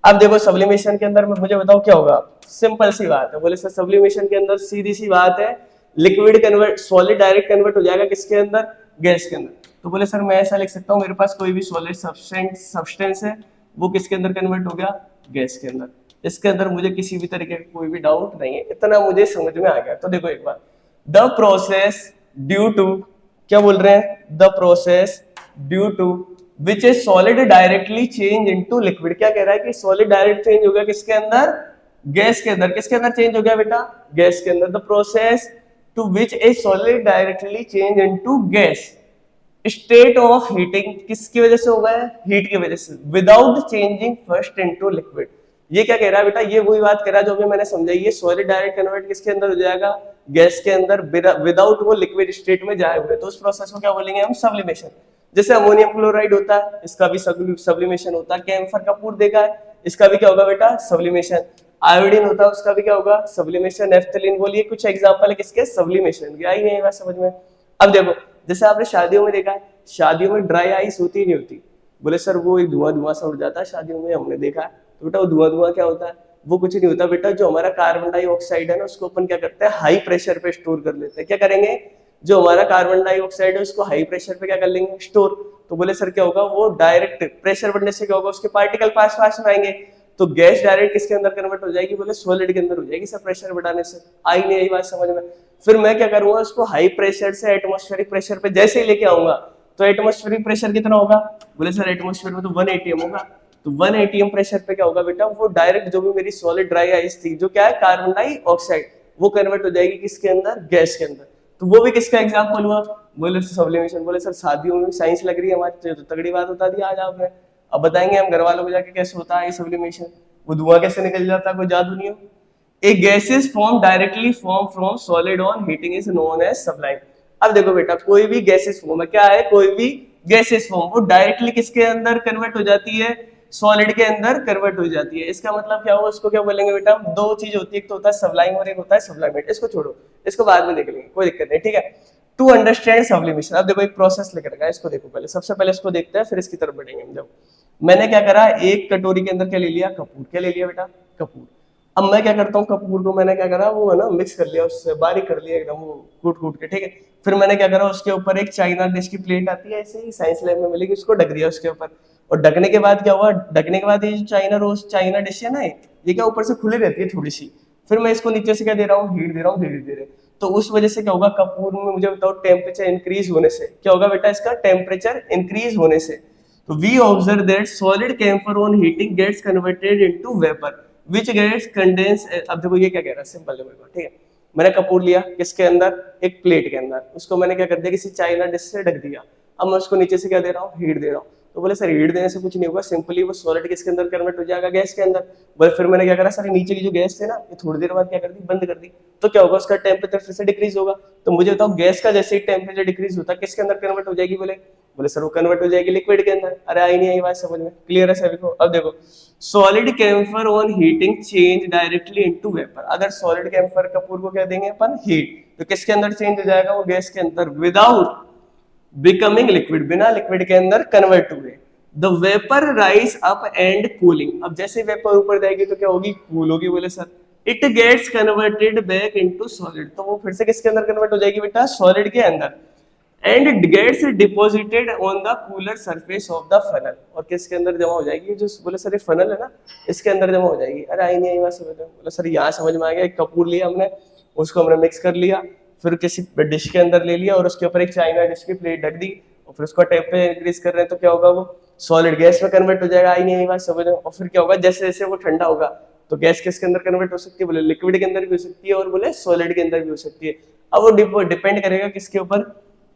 अब देखो सब्लिमेशन के अंदर मुझे बताओ क्या होगा? सिंपल सी बात है, बोले सर सब्लिमेशन के अंदर सीधी सी बात है, liquid convert, solid direct convert हो जाएगा किसके अंदर? गैस के अंदर। तो बोले सर मैं ऐसा लिख सकता हूँ, मेरे पास कोई भी सॉलिड सब्सटेंस है, वो किसके अंदर कन्वर्ट हो गया? गैस के अंदर। इसके अंदर मुझे किसी भी तरीके का कोई भी डाउट नहीं है, इतना मुझे समझ में आ गया। तो देखो एक बार, द प्रोसेस ड्यू टू, क्या बोल रहे हैं? The process due to which is solid directly change into liquid. क्या कह रहा है कि सॉलिड डायरेक्ट चेंज हो गया किसके अंदर? गैस के अंदर। किसके अंदर चेंज हो गया बेटा? गैस के अंदर। The process to which is solid directly change into gas, state of heating किसकी वजह से होगा? हीट की वजह से, without changing first into liquid. ये क्या कह रहा है बेटा? ये वही बात कह रहा है जो अभी मैंने समझाई है, सॉलिड डायरेक्ट कन्वर्ट किसके अंदर हो जाएगा? गैस के अंदर, विदाउट वो लिक्विड स्टेट में जाए हुए। तो उस प्रोसेस को क्या बोलेंगे हम? सब्लिमेशन। जैसे अमोनियम क्लोराइड होता है, इसका भी सब्लिमेशन होता है। कैम्फर कपूर देखा है, इसका भी क्या होगा बेटा? सब्लिमेशन। आयोडीन होता है, उसका भी क्या होगा? सब्लिमेशन। नेफ्थलीन। बोलिए कुछ एग्जांपल है किसके? सब्लिमेशन के। आई नहीं बात समझ में? अब देखो, जैसे आपने शादियों में देखा है, शादियों में ड्राई आइस होती ही नहीं होती। बोले सर वो एक धुआं धुआं सा उड़ जाता है शादियों में, हमने देखा है। तो बेटा वो धुआं धुआं क्या होता है? वो कुछ नहीं होता बेटा, जो हमारा कार्बन डाइऑक्साइड है ना, उसको अपन क्या करते हैं? हाई प्रेशर पे स्टोर कर लेते हैं। क्या करेंगे? जो हमारा कार्बन डाइऑक्साइड है उसको हाई प्रेशर पे क्या कर लेंगे? स्टोर। तो बोले सर क्या होगा? वो डायरेक्ट प्रेशर बढ़ने से क्या होगा? उसके पार्टिकल पास पास में आएंगे, तो गैस डायरेक्ट किसके अंदर कन्वर्ट हो जाएगी? बोले सॉलिड के अंदर हो जाएगी, सब प्रेशर बढ़ाने से। आई नहीं यही बात समझ में? फिर मैं क्या करूंगा? उसको हाई प्रेशर से एटमॉस्फेरिक प्रेशर पे जैसे ही लेके आऊंगा, तो एटमॉस्फेरिक प्रेशर कितना होगा? बोले सर एटमॉस्फेयर में तो 1 atm होगा। तो 1 atm प्रेशर पे क्या होगा बेटा? वो डायरेक्ट जो भी मेरी सॉलिड ड्राई आइस थी, जो क्या है? कार्बन डाइऑक्साइड, वो कन्वर्ट हो जाएगी किसके अंदर? गैस के अंदर। तो वो भी किसका एग्जांपल हुआ? बोले सब्लिमेशन। बोले सर शादियों में साइंस लग रही है हमारी, तो तगड़ी बात बता दी आज आपने। अब बताएंगे हम घर वालों को जाके कैसे होता है ये सब्लिमेशन, वो धुआं कैसे निकल जाता है, कोई जादू नहीं हो। A gases form directly form from solid on heating is known as sublime। अब देखो बेटा, कोई भी गैसेस फॉर्म है, क्या है? कोई भी गैसेस फॉर्म, वो डायरेक्टली किसके अंदर कन्वर्ट हो जाती है? सॉलिड के अंदर कन्वर्ट हो जाती है। इसका मतलब क्या हुआ? उसको क्या बोलेंगे बेटा? दो चीज होती है, एक तो होता है सब्लाइम और एक होता है सब्लाइमेट। इसको छोड़ो, इसको बाद में देख लेंगे, कोई दिक्कत नहीं, ठीक है। टू अंडरस्टैंड सब्लिमेशन, अब देखो एक प्रोसेस लिख रखा है, इसको देखो पहले। सबसे पहले इसको देखते हैं, फिर इसकी तरफ बढ़ेंगे हम। जब मैंने क्या करा, एक कटोरी के अंदर क्या ले लिया? कपूर। क्या ले लिया बेटा? कपूर। अब मैं क्या करता हूँ, कपूर को मैंने क्या करा, वो है ना मिक्स कर लिया, उससे बारीक कर लिया एकदम, वो कूट कूट के, ठीक है। फिर मैंने क्या करा, उसके ऊपर एक चाइना डिश की प्लेट आती है, ऐसे ही साइंस लैब में मिलेगी, उसको ढक दिया उसके ऊपर। और ढकने के बाद क्या हुआ? ढकने के बाद ये जो चाइना डिश है ना, ये क्या ऊपर से खुली रहती है थोड़ी सी। फिर मैं इसको नीचे से क्या दे रहा हूँ? हीट दे रहा हूँ धीरे धीरे। तो उस वजह से क्या होगा? कपूर में मुझे बताओ टेम्परेचर इंक्रीज होने से क्या होगा बेटा? इसका टेम्परेचर इंक्रीज होने से। तो we observe that solid camphor on heating gets converted into vapour which gets condense. अब देखो ये क्या कह रहा है, सिंपल है, ठीक है। मैंने कपूर लिया किसके अंदर? एक प्लेट के अंदर, उसको मैंने क्या कर दिया? किसी चाइना डिश से ढक दिया। अब मैं उसको नीचे से क्या दे रहा हूँ? हीट दे रहा हूँ। तो बोले सर हीट देने से कुछ नहीं होगा, सिंपली वो सॉलिड किसके अंदर कन्वर्ट हो जाएगा? गैस के अंदर। बोले फिर मैंने क्या करा, सर नीचे की जो गैस थी ना, ये थोड़ी देर बाद क्या कर दी? बंद कर दी। तो क्या होगा? उसका टेम्परेचर फिर से डिक्रीज होगा। तो मुझे बताओ, गैस का जैसे ही टेम्परेचर डिक्रीज होता है, किसके अंदर कन्वर्ट हो जाएगी? बोले सर वो कन्वर्ट हो जाएगी लिक्विड के अंदर। अरे आई नहीं आई बात समझ में? क्लियर है सभी को? अब देखो, solid camphor on heating change directly into vapour. अगर सॉलिड कैम्फर कपूर को क्या देंगे अपन? हीट। तो किसके अंदर चेंज हो जाएगा? वो गैस के अंदर, विदाउट बिकमिंग लिक्विड, बिना लिक्विड के अंदर कन्वर्ट हुए। The vapour rise up and cooling. अब जैसे वेपर ऊपर जाएगी तो क्या होगी? कूल होगी। बोले sir it gets converted back into solid. तो वो फिर से किसके अंदर कन्वर्ट हो जाएगी बेटा? सॉलिड के अंदर। And gets deposited on the cooler surface of the funnel. और किसके अंदर जमा हो जाएगी? जो बोले सर ये फनल है ना, इसके अंदर जमा हो जाएगी। अरे आई नहीं आई बात समझ में? बोले सर यहाँ समझ में आ गया। एक कपूर लिया हमने, उसको हमने मिक्स कर लिया, फिर किसी डिश के अंदर ले लिया और उसके ऊपर एक चाइना डिश की प्लेट ढक दी, और फिर उसका टेम्परेचर इंक्रीज कर रहे हैं, तो क्या होगा? वो सॉलिड गैस में कन्वर्ट हो जाएगा। आई नहीं आई बात समझ में? और फिर क्या होगा? जैसे जैसे वो ठंडा होगा, तो गैस किसके अंदर कन्वर्ट हो सकती है? बोले लिक्विड के अंदर भी हो सकती है, और बोले सॉलिड के अंदर भी हो सकती है। अब वो डिपेंड करेगा किसके ऊपर?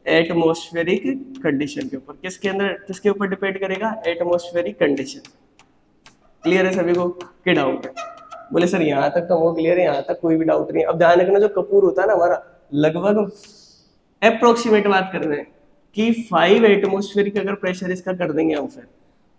एटमॉस्फेरिक कंडीशन के ऊपर। किसके अंदर, किसके ऊपर डिपेंड करेगा? Atmospheric condition. क्लियर है सभी को? क्या डाउट है? बोले सर यहाँ तक तो वो क्लियर है, यहाँ तक कोई भी डाउट नहीं है। अब ध्यान रखना, जो कपूर होता है ना हमारा, लगभग अप्रोक्सीमेट बात कर रहे हैं कि 5 एटमॉस्फेरिक अगर प्रेशर इसका कर देंगे हम, फिर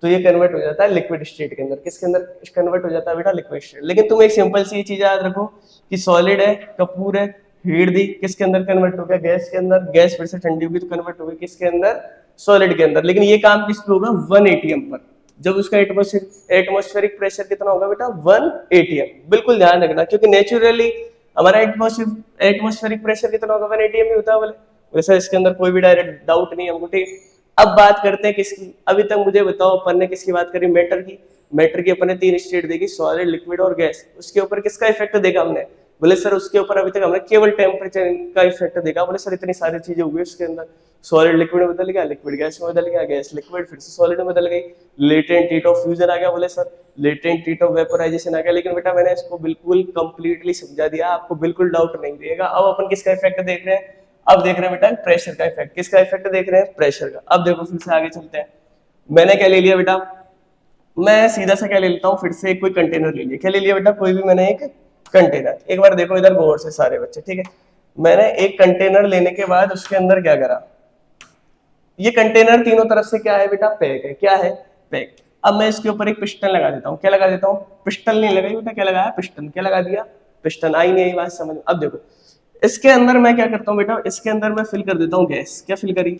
तो ये कन्वर्ट हो जाता है लिक्विड स्टेट के अंदर। किसके अंदर कन्वर्ट हो जाता है बेटा? Liquid state. लेकिन तुम एक सिंपल सी चीज याद रखो कि सॉलिड है, कपूर है, हीट दी, किसके अंदर कन्वर्ट हो गया? गैस के अंदर। गैस फिर से ठंडी होगी तो कन्वर्ट हो गई किसके अंदर? सॉलिड के अंदर। लेकिन ये काम किस पे होगा? 1 एटीएम पर। जब उसका एटमॉस्फेरिक प्रेशर कितना होगा बेटा? 1 एटीएम। बिल्कुल ध्यान रखना, क्योंकि नेचुरली हमारा एटमॉस्फेरिक प्रेशर कितना होगा? 1 एटीएम ही होता है बोले। वैसे इसके अंदर कोई भी डायरेक्ट डाउट नहीं हमको, ठीक। अब बात करते हैं किसकी? अभी तक मुझे बताओ अपन ने किसकी बात करी? मैटर की। मैटर की अपन ने 3 स्टेट देखी, सॉलिड, लिक्विड और गैस। उसके ऊपर किसका इफेक्ट देखा हमने? बोले सर उसके ऊपर अभी तक हमने केवल टेम्परेचर का इफेक्ट देखा। बोले सर इतनी सारी चीजें हो गई उसके अंदर, सॉलिड लिक्विड में बदल गया, लिक्विड गैस में बदल गया, गैस लिक्विड फिर से सॉलिड में बदल गई, लेटेंट हीट ऑफ फ्यूजन आ गया। बोले sir latent heat of vaporisation आ गया। लेकिन बेटा मैंने इसको बिल्कुल कंप्लीटली समझा दिया, आपको बिल्कुल डाउट नहीं रहेगा। अब अपन किसका इफेक्ट देख रहे हैं? अब देख रहे हैं बेटा प्रेशर का इफेक्ट। किसका इफेक्ट देख रहे हैं? प्रेशर का। अब देखो फिर से आगे चलते हैं। मैंने क्या ले लिया बेटा? मैं सीधा सा क्या ले लेता हूँ, फिर से कोई कंटेनर ले लिया। क्या ले लिया बेटा? कोई भी मैंने एक कंटेनर। एक बार देखो इधर गौर से सारे बच्चे, ठीक है। मैंने एक कंटेनर लेने के बाद उसके अंदर क्या करा? ये कंटेनर तीनों तरफ से क्या है बेटा? पैक है। क्या है? पैक। अब मैं इसके ऊपर एक पिस्टन लगा देता हूँ। क्या लगा देता हूँ? पिस्टन नहीं लगाई बेटा, क्या लगाया? पिस्टन। क्या लगा दिया? पिस्टन। आई नहीं आई बात समझ? अब देखो इसके अंदर मैं क्या करता हूँ बेटा? इसके अंदर मैं फिल कर देता हूँ गैस। क्या फिल करी?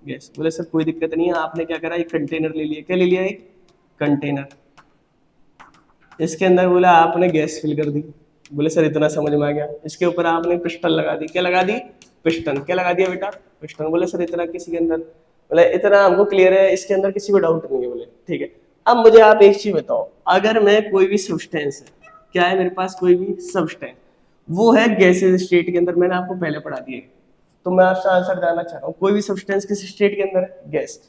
गैस। बोले सर कोई दिक्कत नहीं है, आपने क्या करा? एक कंटेनर ले लिया। क्या ले लिया? एक कंटेनर। इसके अंदर बोला आपने गैस फिल कर दी। बोले सर इतना समझ में आ गया। इसके ऊपर आपने पिस्टन लगा दी। क्या लगा दी? पिस्टन। क्या लगा दिया बेटा? पिस्टन। बोले सर इतना किसी के अंदर? बोले इतना हमको क्लियर है, इसके अंदर किसी को डाउट नहीं है। बोले ठीक है। अब मुझे आप एक चीज बताओ, अगर मैं कोई भी सब्सटेंस है, क्या है मेरे पास? कोई भी सब्सटेंस, वो है गैसेज स्टेट के अंदर। मैंने आपको पहले पढ़ा दिया, तो मैं आपसे आंसर जानना चाह रहा हूँ। कोई भी सब्सटेंस किस स्टेट के अंदर है? गैस।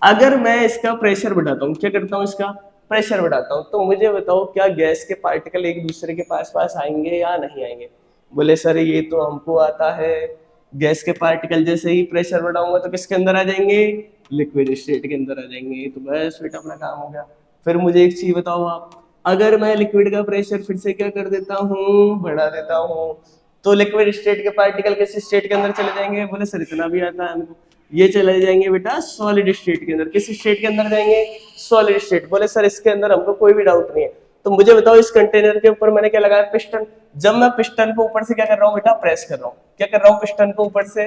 अगर मैं इसका प्रेशर बढ़ाता हूँ, क्या करता हूँ? इसका प्रेशर बढ़ाता हूँ, तो मुझे बताओ क्या गैस के पार्टिकल एक दूसरे के पास पास आएंगे या नहीं आएंगे? बोले सर ये तो हमको आता है, गैस के पार्टिकल जैसे ही प्रेशर बढ़ाऊंगा तो किसके अंदर आ जाएंगे? लिक्विड स्टेट के अंदर आ जाएंगे। तो बस बेटा अपना काम हो गया। फिर मुझे एक चीज बताओ आप, अगर मैं लिक्विड का प्रेशर फिर से क्या कर देता हूँ? बढ़ा देता हूँ, तो लिक्विड स्टेट के पार्टिकल किस स्टेट के अंदर चले जाएंगे? बोले सर इतना भी आता है हमको। ये चले जाएंगे बेटा सॉलिड स्टेट के अंदर। किस स्टेट के अंदर जाएंगे? Solid state. बोले सर इसके अंदर हमको कोई भी डाउट नहीं है। तो मुझे बताओ इस कंटेनर के ऊपर मैंने क्या लगाया? पिस्टन। जब मैं पिस्टन को ऊपर से क्या कर रहा हूँ बेटा? प्रेस कर रहा हूँ। क्या कर रहा हूँ? पिस्टन को ऊपर से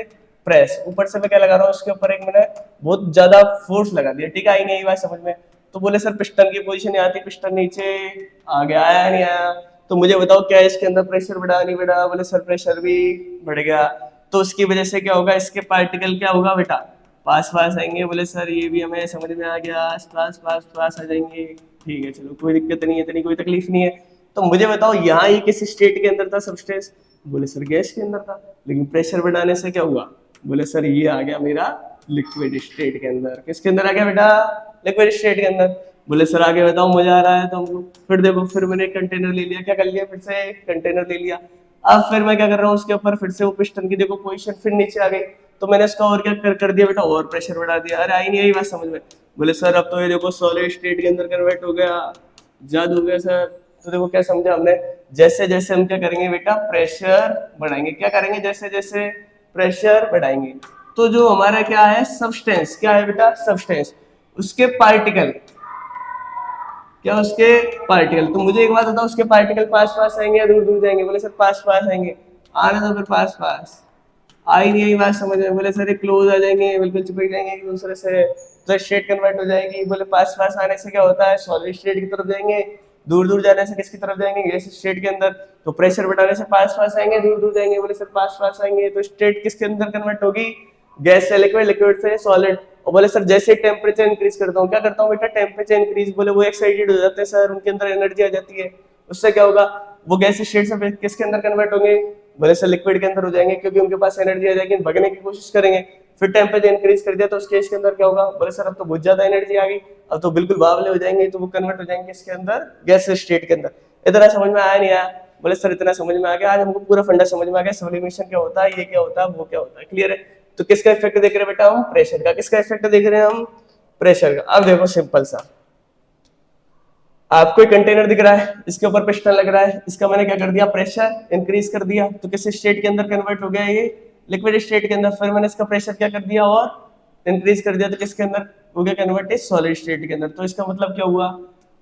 प्रेस। ऊपर से मैं क्या लगा रहा हूँ? इसके ऊपर एक मैंने बहुत ज्यादा फोर्स लगा दिया, ठीक है। आई नहीं बात समझ में? तो बोले सर पिस्टन की पोजीशन आती, पिस्टन नीचे आ गया, आया नहीं आया? तो मुझे बताओ क्या इसके अंदर प्रेशर बढ़ा नहीं बढ़ा? बोले सर प्रेशर भी बढ़ गया। तो उसकी वजह से क्या होगा? इसके पार्टिकल क्या होगा बेटा? पास पास आएंगे। बोले सर ये भी हमें समझ में आ गया, पास पास पास आ जाएंगे। ठीक है चलो कोई दिक्कत नहीं है, इतनी कोई तकलीफ नहीं है। तो मुझे बताओ यहाँ ये किस स्टेट के अंदर था सब्सटेंस? बोले सर गैस के अंदर था। लेकिन प्रेशर बढ़ाने से क्या हुआ? बोले सर ये आ गया मेरा लिक्विड स्टेट के अंदर। किसके अंदर आ गया बेटा? लिक्विड स्टेट के अंदर। बोले सर आगे बताओ, मजा आ रहा है तुमको? फिर देखो फिर मैंने एक कंटेनर ले लिया। क्या कर लिया? फिर से एक कंटेनर ले लिया। अब फिर मैं क्या कर रहा हूँ? उसके ऊपर फिर से वो पिस्टन की देखो पोजीशन फिर नीचे आ गई। तो मैंने इसका और क्या कर दिया बेटा? और प्रेशर बढ़ा दिया। अरे आई नहीं आई बात समझ में? बोले सर अब तो ये देखो सॉलिड स्टेट के अंदर कन्वर्ट हो गया, जादू हो गया सर। तो देखो क्या समझा हमने? जैसे जैसे हम क्या करेंगे बेटा? प्रेशर बढ़ाएंगे। क्या करेंगे? जैसे जैसे प्रेशर बढ़ाएंगे तो जो हमारा क्या है? सब्सटेंस। क्या है बेटा? सब्सटेंस। उसके पार्टिकल, क्या उसके पार्टिकल। तो मुझे एक बात बताओ, उसके पार्टिकल पास पास आएंगे या दूर दूर जाएंगे? बोले सर पास पास आएंगे। आने दो फिर पास पास। आई नहीं आई बात समझ में? बोले सर ये क्लोज आ जाएंगे, बिल्कुल चिपक जाएंगे एक दूसरे से, तो स्टेट कन्वर्ट हो जाएगी। बोले पास पास आने से क्या होता है? सॉलिड स्टेट की तरफ जाएंगे। दूर दूर जाने से किसकी तरफ जाएंगे? गैस स्टेट के अंदर। तो प्रेशर बढ़ाने से पास पास आएंगे, दूर दूर जाएंगे। बोले सर पास पास आएंगे तो स्टेट किसके अंदर कन्वर्ट होगी? गैस से लिक्विड, लिक्विड से सॉलिड। और बोले सर जैसे टेम्परेचर इंक्रीज करता हूँ, क्या करता हूँ बेटा? Temperature increase. बोले वो एक्साइटेड हो जाते हैं सर, उनके अंदर एनर्जी आ जाती है। उससे क्या होगा? वो गैस स्टेट से किसके अंदर कन्वर्ट होंगे? बोले सर लिक्विड के अंदर हो जाएंगे, क्योंकि उनके पास एनर्जी आ जाएगी, भगने की कोशिश करेंगे। फिर टेम्परेचर इंक्रीज कर दिया तो उस केस के अंदर क्या होगा? बोले सर अब तो बहुत ज्यादा एनर्जी आ गई, अब तो बिल्कुल बावले हो जाएंगे, तो वो कन्वर्ट हो जाएंगे इसके अंदर गैस स्टेट के अंदर। इतना समझ में आया नहीं आया? बोले सर इतना समझ में आ गया। आज हमको पूरा फंडा समझ में आ गया, सब्लिमेशन क्या होता है, ये क्या होता है, वो क्या होता है। क्लियर है? तो किसका इफेक्ट देख रहे हैं बेटा? हम प्रेशर का। किसका इफेक्ट देख रहे हैं हम? प्रेशर का। अब देखो सिंपल सा, आपको एक कंटेनर दिख रहा है, इसके ऊपर पिस्टन लग रहा है, इसका मैंने क्या कर दिया? प्रेशर इंक्रीज कर दिया, तो किस स्टेट के अंदर कन्वर्ट हो गया? ये लिक्विड स्टेट के अंदर। फिर मैंने इसका प्रेशर क्या कर दिया? और इंक्रीज कर दिया, तो किसके अंदर? हो गया कन्वर्ट इज सॉलिड स्टेट के अंदर। तो इसका मतलब क्या हुआ?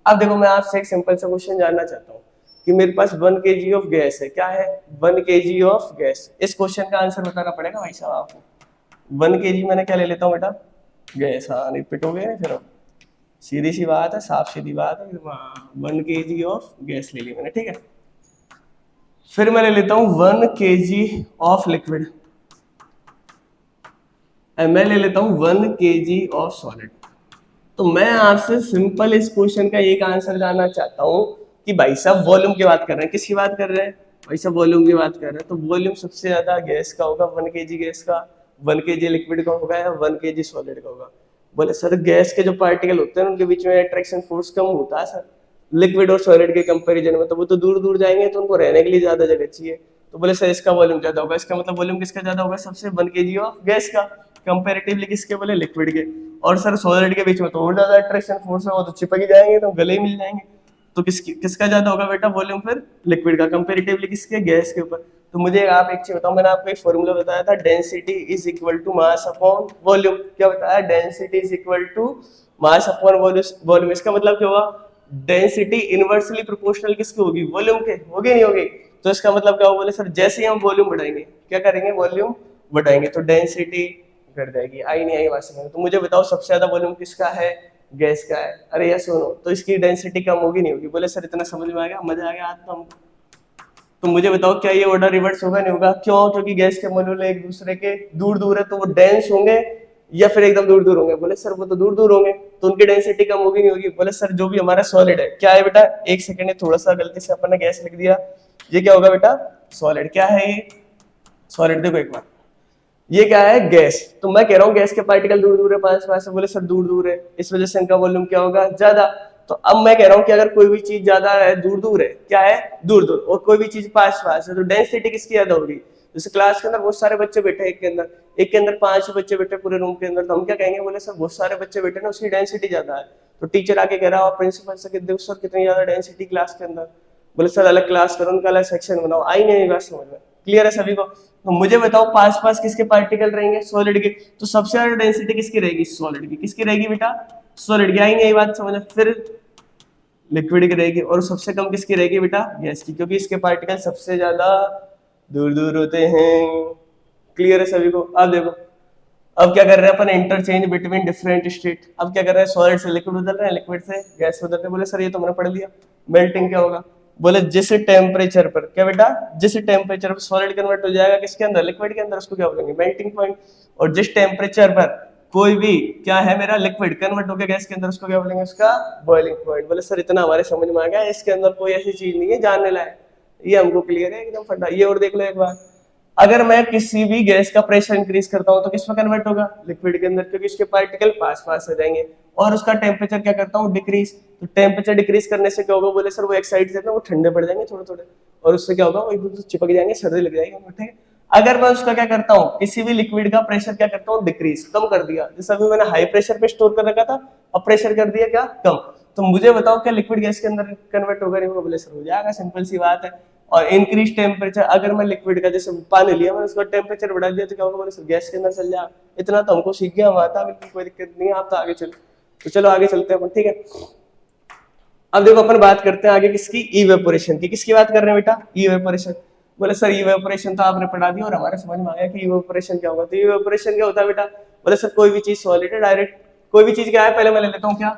अब देखो मैं आपसे एक सिंपल सा क्वेश्चन जानना चाहता हूँ कि मेरे पास 1 kg ऑफ गैस है, क्या है 1 kg ऑफ गैस। इस क्वेश्चन का आंसर बताना पड़ेगा भाई साहब आपको। 1 kg मैंने क्या ले लेता हूँ बेटा? गैस। हाँ रिपीट हो गया फिर, सीधी सी बात है, साफ सीधी बात है। 1 kg ऑफ गैस ले ली मैंने, ठीक है। फिर मैं ले लेता हूँ 1 kg ऑफ लिक्विड, मैं ले लेता हूँ 1 kg ऑफ सॉलिड। तो मैं आपसे सिंपल इस क्वेश्चन का एक आंसर जानना चाहता हूँ कि भाई साहब वॉल्यूम की बात कर रहे हैं, किसकी बात कर रहे हैं? भाई साहब वॉल्यूम की बात कर रहे हैं, तो वॉल्यूम सबसे ज्यादा गैस का होगा 1 kg गैस का, 1 kg लिक्विड का होगा या 1 kg सॉलिड का होगा? बोले सर गैस के जो पार्टिकल होते हैं उनके बीच में अट्रैक्शन फोर्स कम होता है सर लिक्विड और सॉलिड के कंपैरिजन में, तो वो तो दूर दूर जाएंगे तो उनको रहने के लिए ज्यादा जगह चाहिए। तो बोले सर इसका वॉल्यूम ज्यादा होगा, इसका मतलब वॉल्यूम किसका ज्यादा होगा? सबसे 1 kg ऑफ गैस का कंपैरेटिवली किसके? बोले लिक्विड के। और सर सॉलिड के बीच में तो और ज्यादा अट्रैक्शन फोर्स है, वो तो चिपक ही जाएंगे, तो गले ही मिल जाएंगे। तो किसका ज्यादा होगा बेटा वॉल्यूम? फिर लिक्विड का कंपैरेटिवली किसके? गैस के ऊपर। तो मुझे आप एक चीज बताओ, मैंने आपको एक फॉर्मूला बताया था, density is equal to mass upon volume. क्या बताया? Density is equal to mass upon volume. इसका मतलब क्या होगा? डेंसिटी इनवर्सली प्रोपोर्शनल किसकी होगी? वॉल्यूम के। होगी नहीं होगी? तो इसका मतलब क्या होगा? बोले सर जैसे ही हम वॉल्यूम बढ़ाएंगे, क्या करेंगे? वॉल्यूम बढ़ाएंगे तो डेंसिटी घट जाएगी। आई नहीं आई बात समझ? तो मुझे बताओ सबसे ज्यादा वॉल्यूम किसका है? गैस का है। अरे यार सुनो, तो इसकी डेंसिटी कम होगी नहीं होगी? बोले सर इतना समझ में आ गया, मजा आ गया आज तो हमको। तो मुझे बताओ क्या ये ऑर्डर रिवर्स होगा? नहीं होगा। क्यों? क्योंकि गैस के मॉलिक्यूल एक दूसरे के दूर दूर है, तो वो डेंस होंगे या फिर एकदम दूर दूर होंगे? बोले सर वो तो दूर दूर होंगे, तो उनकी डेंसिटी कम होगी नहीं होगी? बोले सर जो भी हमारा सॉलिड है, क्या है बेटा? एक सेकंड में थोड़ा सा गलती से अपन ने गैस लिख दिया, ये क्या होगा बेटा? सॉलिड। क्या है ये? सॉलिड। देखो एक बार, ये क्या है? गैस। तो मैं कह रहा हूँ गैस के पार्टिकल दूर दूर है, पास पास है। बोले सर दूर दूर है, इस वजह से इनका वॉल्यूम क्या होगा? ज्यादा। तो अब मैं कह रहा हूँ कि अगर कोई भी चीज ज्यादा है, दूर दूर है, क्या है? दूर दूर, और कोई भी चीज पास पास है, तो डेंसिटी किसकी ज्यादा होगी? जैसे क्लास के अंदर बहुत सारे बच्चे बैठे, एक के अंदर 5 बच्चे बैठे पूरे रूम के अंदर, तो हम क्या कहेंगे? बोले सर बहुत सारे बच्चे बैठे ना, उसकी डेंसिटी ज्यादा है। तो टीचर आके कह रहा है प्रिंसिपल से, देखो सर कितनी ज्यादा डेंसिटी क्लास के अंदर। बोले सर अलग क्लास करो, उनका अलग सेक्शन बनाओ। आई नहीं बात समझ में? क्लियर है सभी को? तो मुझे बताओ पास पास किसके पार्टिकल रहेंगे? सॉलिड के। तो सबसे ज्यादा डेंसिटी किसकी रहेगी? सॉलिड की। किसकी रहेगी बेटा? सॉलिड की। आई नहीं यही बात समझ में? फिर लिक्विड की रहेगी। और सबसे कम किसकी रहेगी बेटा? गैस की, क्योंकि इसके पार्टिकल सबसे ज्यादा दूर दूर होते हैं। क्लियर है सभी को? अब देखो, अब क्या कर रहे हैं अपन? Interchange between different state. अब क्या कर रहे हैं? सॉलिड से लिक्विड बदल रहे हैं, लिक्विड से गैस बदल रहे हैं। बोले सर ये तो हमने पढ़ लिया। मेल्टिंग क्या होगा? बोले जिस टेम्परेचर पर, क्या बेटा? जिस टेम्परेचर पर सॉलिड कन्वर्ट हो जाएगा किसके अंदर? लिक्विड के अंदर, उसको क्या बोलेंगे? Melting point. और जिस टेम्परेचर पर कोई भी क्या है मेरा लिक्विड कन्वर्ट हो गया गैस के अंदर, उसको क्या बोलेंगे? उसका बॉइलिंग पॉइंट। बोले सर इतना हमारे समझ में आ गया, इसके अंदर कोई ऐसी चीज नहीं है जानने लायक, ये हमको क्लियर है एकदम फटा। ये और देख लो एक बार, अगर मैं किसी भी गैस का प्रेशर इंक्रीज करता हूं तो किस में कन्वर्ट होगा? लिक्विड के अंदर, क्योंकि इसके पार्टिकल पास पास हो जाएंगे। और उसका टेम्परेचर क्या करता हूँ? डिक्रीज। तो टेम्परेचर डिक्रीज करने से क्या होगा? बोले सर वो एक साइड से ना वो ठंडे पड़ जाएंगे थोड़े थोड़े, और उससे क्या होगा? वो एक दूसरे चिपक जाएंगे, सर्दी लग जाएगी, ठीक है। अगर मैं उसका क्या करता हूँ, किसी भी लिक्विड का प्रेशर क्या करता हूँ? डिक्रीज, कम कर दिया। जैसे अभी मैंने हाई प्रेशर पे स्टोर कर रखा था, अब प्रेशर कर दिया क्या? कम। तो मुझे बताओ क्या लिक्विड गैस के अंदर कन्वर्ट होगा? नहीं होगा? बोले सर हो जाएगा, सिंपल सी बात है। और इंक्रीज टेम्परेचर, अगर मैं लिक्विड का जैसे पानी लिया, मैंने उसका टेम्परेचर बढ़ा दिया, तो क्या होगा? बोले सर गैस के अंदर चल जाएगा। इतना तो हमको सीख गया, हम आता बिल्कुल कोई दिक्कत नहीं है। आप तो आगे चलो, तो चलो आगे चलते हैं, ठीक है। अब देखो अपन बात करते हैं आगे किसकी? इवेपोरेशन की। किसकी बात कर रहे हैं बेटा? इवेपोरेशन। बोले सर इवेपोरेशन तो आपने पढ़ा दी और हमारे समझ में आ गया कि इवेपोरेशन क्या होगा। तो इवेपोरेशन क्या होता है बेटा? बोले सर कोई भी चीज सॉलिड है, डायरेक्ट कोई भी चीज क्या है, पहले मैं ले लेता हूँ क्या?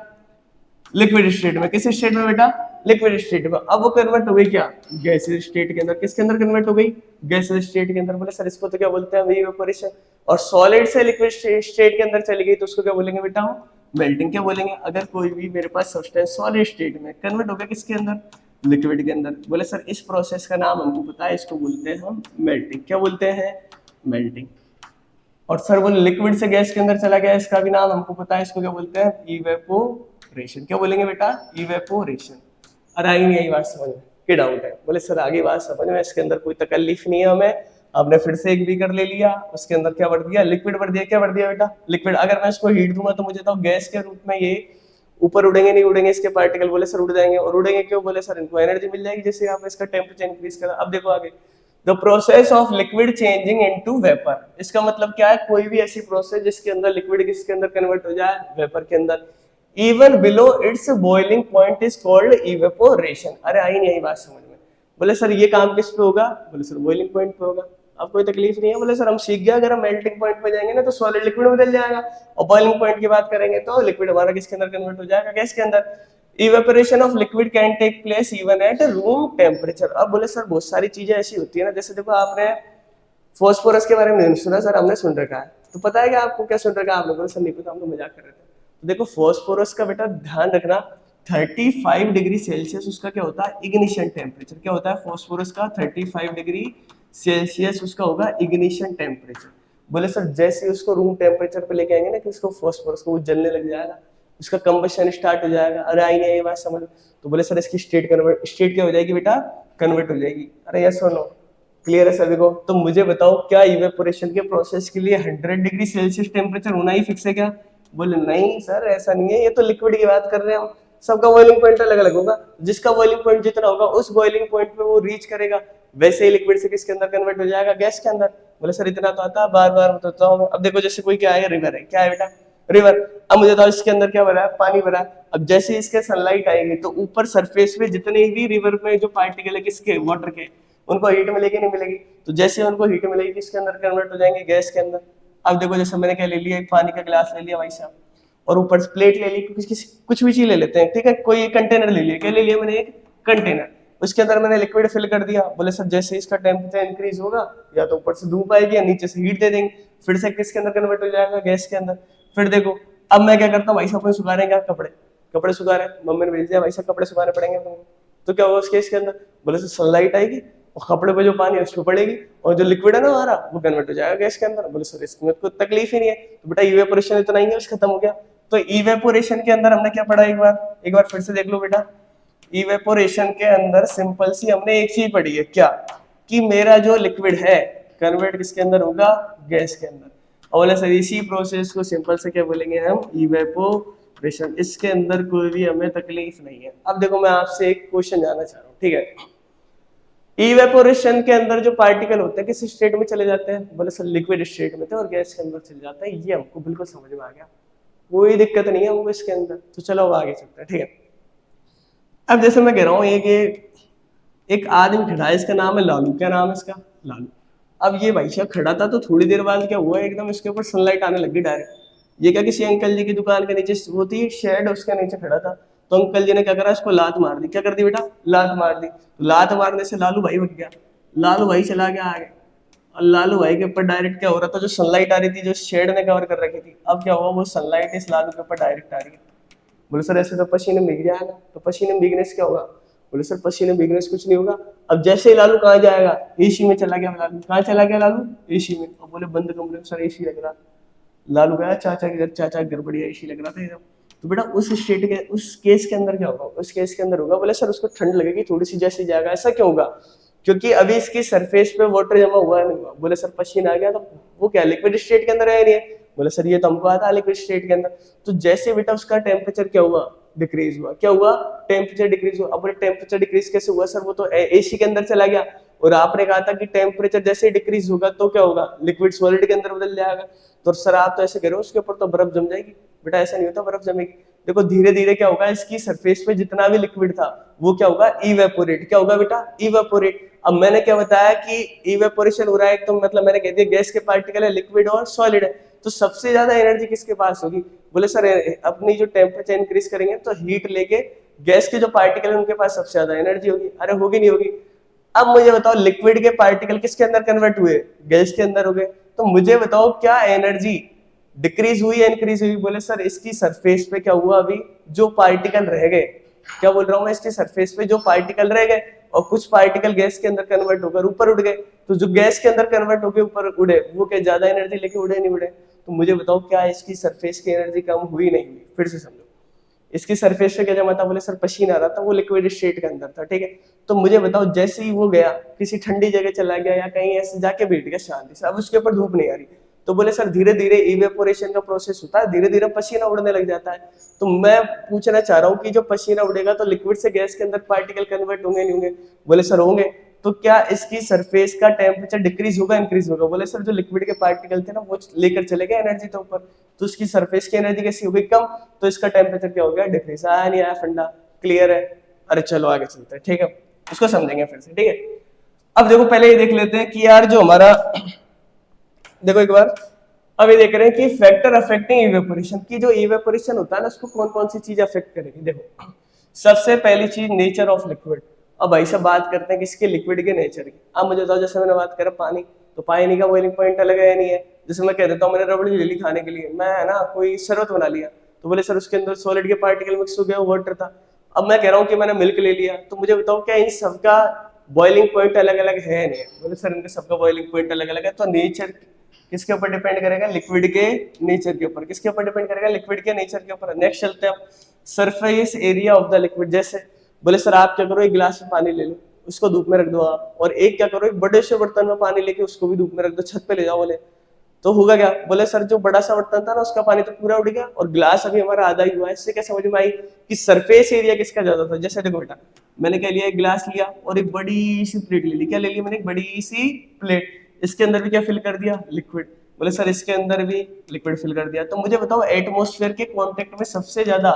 लिक्विड स्टेट में। किस स्टेट में बेटा? लिक्विड स्टेट में। अब वो कन्वर्ट हो गई क्या? गैसियस स्टेट के अंदर। किसके अंदर कन्वर्ट हो गई? गैसियस स्टेट के अंदर। बोले सर इसको तो क्या बोलते हैं? इवेपोरेशन। और सॉलिड से लिक्विड स्टेट के अंदर चली गई तो उसको क्या बोलेंगे बेटा? मेल्टिंग। क्या बोलेंगे? अगर कोई भी मेरे पास सब्सटेंस सॉलिड स्टेट में कन्वर्ट हो गया किसके अंदर? लिक्विड के अंदर। बोले सर इस प्रोसेस का नाम हमको पता है, इसको बोलते हैं हम मेल्टिंग। क्या बोलते हैं? मेल्टिंग। और सर वो लिक्विड से गैस के अंदर चला गया, इसका भी नाम हमको पता है, इसको क्या बोलते हैं? इवेपोरेशन। क्या बोलेंगे बेटा? इवेपोरेशन। और आई नहीं आई बात समझ में? क्या डाउट है? बोले सर आगे बात समझ में, इसके अंदर कोई तकलीफ नहीं है हमें। आपने फिर से एक बीकर ले लिया, उसके अंदर क्या भर दिया? लिक्विड भर दिया। क्या भर दिया बेटा? लिक्विड। अगर मैं इसको हीट दूंगा तो मुझे तो गैस के रूप में ये ऊपर उड़ेंगे नहीं उड़ेंगे इसके पार्टिकल? बोले सर उड़ जाएंगे। और उड़ेंगे क्यों? बोले सर इनको एनर्जी मिल जाएगी जैसे आप इसका टेम्परेचर इंक्रीज करा। अब देखो आगे, the process of liquid changing into vapour. इसका मतलब क्या है, कोई भी ऐसी प्रोसेस जिसके अंदर लिक्विड किसके अंदर कन्वर्ट हो जाए, वेपर के अंदर। Even below it's boiling point is called evaporation. अरे आई नहीं आई बात समझ में? बोले सर ये काम किस पे होगा, बोले सर बॉइलिंग पॉइंट पे होगा। अब कोई तकलीफ नहीं है। बोले सर हम सीख गया, अगर हम मेल्टिंग पॉइंट पे जाएंगे ना तो सॉलिड लिक्विड में बदल जाएगा, और बॉइलिंग पॉइंट की बात करेंगे तो लिक्विड हमारा किसके अंदर कन्वर्ट हो जाएगा, गैस के अंदर। Evaporation of liquid can take place even at room temperature. अब बोले सर बहुत सारी चीजें ऐसी होती है ना, जैसे देखो आपने फॉस्फोरस के बारे में नहीं सुना, सर हमने सुन रखा है, तो पता है कि आपको क्या सुन रखा है आपने? बोले सर नहीं पता, हम तो मजाक कर रहे थे। तो देखो फॉस्फोरस का बेटा ध्यान रखना, 35 डिग्री सेल्सियस उसका क्या होता है, इग्निशन टेम्परेचर। क्या होता है फॉस्फोरस का? 35 डिग्री सेल्सियस उसका होगा इग्निशन टेम्परेचर। बोले सर जैसे उसको रूम टेम्परेचर पे लेके आएंगे ना कि उसको फॉस्फोरस को वो जलने लग जाएगा, उसका कंबशन स्टार्ट हो जाएगा। अरे आई नहीं ये बात समझ। तो बोले सर इसकी स्टेट क्या हो जाएगी बेटा, कन्वर्ट हो जाएगी। अरे यस और नो, क्लियर है सभी को? तो मुझे बताओ क्या इवेपोरेशन के प्रोसेस के लिए 100 डिग्री सेल्सियस टेम्परेचर होना ही फिक्स है क्या? बोले नहीं सर ऐसा नहीं है, ये तो लिक्विड की बात कर रहे हैं हम, सबका बॉइलिंग पॉइंट अलग अलग होगा, जिसका बॉइलिंग पॉइंट जितना होगा उस बॉइलिंग पॉइंट पे वो रीच करेगा, वैसे ही लिक्विड से किसके अंदर कन्वर्ट हो जाएगा, गैस के अंदर। बोले सर इतना तो आता है, बार बार बताता हूँ। अब देखो जैसे कोई क्या है, रिवर है, क्या है बेटा, रिवर। अब मुझे बताओ इसके अंदर क्या भरा है, पानी भरा है। अब जैसे ही इसके सनलाइट आएगी तो ऊपर सरफेस पे जितने भी रिवर में जो पार्टिकल है किसके, वाटर के, उनको हीट मिलेगी नहीं मिलेगी? तो जैसे उनको हीट मिलेगी किसके अंदर कन्वर्ट हो जाएंगे, गैस के अंदर। अब देखो जैसे मैंने क्या ले लिया, एक पानी का गिलास ले लिया भाई साहब, और ऊपर से प्लेट ले ली, कुछ भी चीज ले लेते हैं, ठीक है, कोई कंटेनर ले लिया, क्या ले लिया मैंने, एक कंटेनर, उसके अंदर मैंने लिक्विड फिल कर दिया। बोले सर जैसे इसका टेम्परेचर इंक्रीज होगा, या तो ऊपर से धूप आएगी या नीचे से हीट दे देंगे, फिर से किसके अंदर कन्वर्ट हो जाएगा, गैस के अंदर। फिर देखो अब मैं क्या करता हूँ भाई साहब, सुखा रहे हैं क्या, कपड़े, कपड़े सुखा रहे हैं, मम्मी ने भेज दिया भाई साहब कपड़े सुखाने पड़ेंगे तुमको, तो क्या होगा उस केस के अंदर? बोले सर सनलाइट आएगी और कपड़े पे जो पानी है उस पर पड़ेगी, और जो लिक्विड है ना हमारा वो कन्वर्ट हो जाएगा गैस के अंदर। बोले सर इसमें कोई तकलीफ ही नहीं है, तो बेटा इवेपोरेशन इतना ही है, बस खत्म हो गया। तो इवेपोरेशन के अंदर हमने क्या पढ़ा, एक बार फिर से देख लो बेटा। इवेपोरेशन के अंदर सिंपल सी हमने एक चीज पढ़ी है, क्या, कि मेरा जो लिक्विड है कन्वर्ट किसके अंदर होगा, गैस के अंदर। और बोले सर इसी प्रोसेस को सिंपल से क्या बोलेंगे हम, इवेपोरेशन। इसके अंदर कोई भी हमें तकलीफ नहीं है। अब देखो मैं आपसे एक क्वेश्चन जानना चाह रहा हूँ, ठीक है, इवेपोरेशन के अंदर जो पार्टिकल होते हैं किस स्टेट में चले जाते हैं? बोले सर लिक्विड स्टेट में थे और गैस के अंदर चले जाते हैं। ये हमको बिल्कुल समझ में आ गया, कोई दिक्कत नहीं है हमको इसके अंदर। तो चलो अब आगे चलते हैं, ठीक है। अब जैसे मैं कह रहा हूँ एक आदमी खड़ा है, इसका नाम है लालू। क्या नाम है इसका, लालू। अब ये भाई साहब खड़ा था तो थोड़ी देर बाद क्या हुआ, एकदम इसके ऊपर सनलाइट आने लगी डायरेक्ट। ये क्या, किसी अंकल जी की दुकान के नीचे होती है शेड, उसके नीचे खड़ा था, तो अंकल जी ने क्या करा, इसको लात मार दी। क्या कर दी बेटा, लात मार दी। तो लात मारने से लालू भाई भग गया, लालू भाई चला गया आगे, और लालू भाई के ऊपर डायरेक्ट क्या हो रहा था, जो सनलाइट आ रही थी जो शेड ने कवर कर रखी थी, अब क्या हुआ, वो सनलाइट इस लालू के ऊपर डायरेक्ट आ रही है। बोले सर ऐसे तो पसीने भीग जाएगा। तो पसीने भीगने से क्या होगा? बोले सर पसीने भीगने से कुछ नहीं होगा। अब जैसे ही लालू कहाँ जाएगा, एसी में चला गया लालू। कहाँ चला गया लालू, एसी में। अब बोले बंद कमरे में सर एसी लग रहा। लालू गया चाचा के घर, चाचा घर बढ़िया एसी लग रहा था एकदम। तो बेटा उस स्टेट के, उस केस के अंदर क्या होगा, उस केस के अंदर होगा, बोले सर उसको ठंड लगेगी थोड़ी सी, जैसे जाएगा। ऐसा क्यों होगा? क्योंकि अभी इसकी सरफेस पे वाटर जमा हुआ नहीं हुआ। बोले सर पसीना आ गया, तो वो क्या लिक्विड स्टेट के अंदर है नहीं है? बोले सर ये तो हमको आता है लिक्विड स्टेट के अंदर। तो जैसे बेटा उसका टेम्परेचर क्या हुआ, डिक्रीज हुआ। क्या हुआ, टेम्परेचर डिक्रीज हुआ। अब बोले टेम्परेचर डिक्रीज कैसे हुआ सर, वो तो एसी के अंदर चला गया, और आपने कहा था कि टेम्परेचर जैसे डिक्रीज होगा तो क्या होगा, लिक्विड सॉलिड के अंदर बदल जाएगा। तो सर आप तो ऐसे कह रहे हो उसके ऊपर तो बर्फ जम जाएगी। बेटा ऐसा नहीं होता, बर्फ जमेगी। देखो धीरे धीरे क्या होगा, इसकी सरफेस पे जितना भी लिक्विड था वो क्या होगा, इवेपोरेट। क्या होगा बेटा, इवेपोरेट। अब मैंने क्या बताया कि इवेपोरेशन हो रहा है, तो मतलब मैंने कह दिया गैस के पार्टिकल है, लिक्विड और सॉलिड है, तो सबसे ज्यादा एनर्जी किसके पास होगी? बोले सर अपनी जो टेम्परेचर इंक्रीज करेंगे तो हीट लेके गैस के जो पार्टिकल है उनके पास सबसे ज्यादा एनर्जी होगी। अरे होगी नहीं होगी? अब मुझे बताओ लिक्विड के पार्टिकल किसके अंदर कन्वर्ट हुए, गैस के अंदर हो गए। तो मुझे बताओ क्या एनर्जी डिक्रीज हुई या इंक्रीज हुई? बोले सर इसकी सरफेस पे क्या हुआ, अभी जो पार्टिकल रह गए, क्या बोल रहा हूं मैं, इसकी सरफेस पे जो पार्टिकल रह गए और कुछ पार्टिकल गैस के अंदर कन्वर्ट होकर ऊपर उड़ गए। तो जो गैस के अंदर कन्वर्ट होकर ऊपर उड़े वो क्या ज्यादा एनर्जी लेके उड़े नहीं उड़े? तो मुझे बताओ क्या इसकी सरफेस की एनर्जी कम हुई नहीं हुई? फिर से समझो, इसकी सरफेस पे क्या जमा था? बोले सर पसीना आ रहा था, वो लिक्विड स्टेट के अंदर था, ठीक है। तो मुझे बताओ जैसे ही वो गया किसी ठंडी जगह चला गया या कहीं ऐसे जाके बैठ गया शांति से, अब उसके ऊपर धूप नहीं आ रही, तो बोले सर धीरे धीरे इवेपोरेशन का प्रोसेस होता है, धीरे धीरे पसीना उड़ने लग जाता है। तो मैं पूछना चाह रहा हूँ कि जो पसीना उड़ेगा तो लिक्विड से गैस के अंदर पार्टिकल कन्वर्ट होंगे नहीं होंगे? बोले सर होंगे। तो क्या इसकी सरफेस का टेम्परेचर डिक्रीज होगा इंक्रीज होगा? बोले सर जो लिक्विड के पार्टिकल थे ना वो लेकर चले गए एनर्जी तो ऊपर, तो उसकी सरफेस की एनर्जी कैसी हो गई कम, तो इसका टेम्परेचर क्या हो गया डिक्रीज। आया नहीं आया फंडा? क्लियर है? अरे चलो आगे चलते हैं, ठीक है, उसको समझेंगे फिर से, ठीक है। अब देखो पहले ये देख लेते हैं कि यार जो हमारा, देखो एक बार, अब ये देख रहे हैं कि फैक्टर अफेक्टिंग इवेपोरेशन, की जो इवेपोरेशन होता है ना उसको कौन कौन सी चीज अफेक्ट करेगी। देखो सबसे पहली चीज नेचर ऑफ लिक्विड। अब भाई सब बात करते हैं किसके, लिक्विड के नेचर की। अब मुझे बताओ, जैसे मैंने बात करा पानी, तो पानी का बॉइलिंग पॉइंट अलग है या नहीं है? जैसे मैं कह देता हूँ मैंने रबड़ी ले ली खाने के लिए, मैं है ना कोई शरबत बना लिया, तो बोले सर उसके अंदर सॉलिड के पार्टिकल मिक्स हो गया, वाटर था। अब मैं कह रहा हूँ कि मैंने मिल्क ले लिया, तो मुझे बताओ क्या इन सबका बॉइलिंग पॉइंट अलग अलग है नहीं है? बोले सर इनका सबका बॉइलिंग पॉइंट अलग अलग है। तो नेचर किसके ऊपर डिपेंड करेगा? लिक्विड के नेचर के ऊपर। किसके ऊपर डिपेंड करेगा? लिक्विड के नेचर के ऊपर। नेक्स्ट चलते हैं surface area of the liquid. जैसे बोले सर आप क्या करो, एक गिलास में पानी ले लो, उसको धूप में रख दो आप, और एक क्या करो, एक बड़े से बर्तन में पानी लेके उसको भी धूप में रख दो, छत पे ले जाओ। बोले तो होगा क्या? बोले सर जो बड़ा सा बर्तन था ना उसका पानी तो पूरा उड़ गया, और ग्लास अभी हमारा आधा ही हुआ है। इससे क्या समझ में आई कि सरफेस एरिया किसका ज्यादा था? जैसे देखो बेटा, मैंने क्या लिया, एक गिलास लिया और एक बड़ी सी प्लेट ले ली। क्या ले लिया मैंने? एक बड़ी सी प्लेट। इसके अंदर भी क्या फिल कर दिया? लिक्विड। बोले सर इसके अंदर भी लिक्विड फिल कर दिया। तो मुझे बताओ एटमॉस्फेयर के कांटेक्ट में सबसे ज्यादा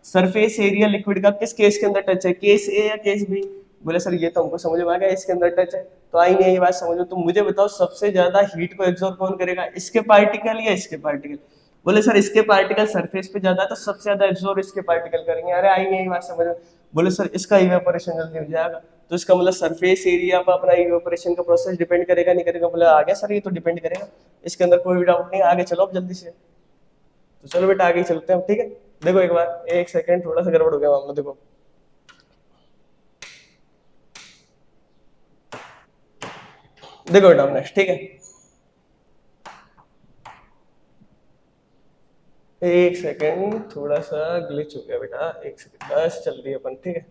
सरफेस एरिया लिक्विड का किस केस के अंदर टच है? केस ए या केस बी? बोले सर ये तो हमको समझ में आ गया, इसके अंदर टच है, तो आई नहीं ये बात समझो। तो मुझे बताओ सबसे ज्यादा हीट को एब्जॉर्ब कौन करेगा, इसके पार्टिकल या इसके पार्टिकल? बोले सर इसके पार्टिकल सरफेस पे ज्यादा, तो सबसे ज्यादा एब्जॉर्ब इसके पार्टिकल करेंगे। अरे आई नहीं ये बात समझ में? बोले सर इसका इवेपोरेशन जल्दी हो जाएगा, तो इसका मतलब सरफेस एरिया पर अपना इवेपोरेशन का प्रोसेस डिपेंड करेगा नहीं करेगा? बोले आ गया सर ये तो डिपेंड करेगा, इसके अंदर कोई भी डाउट नहीं। आगे चलो अब जल्दी से, तो चलो बेटा आगे चलते हैं, ठीक है। देखो एक बार, एक सेकंड, थोड़ा सा गड़बड़ हो गया मामला। देखो देखो बेटा नेक्स्ट, ठीक है, एक सेकंड, थोड़ा सा ग्लिच हो गया बेटा, एक सेकंड बस, चल रही है अपन, ठीक है।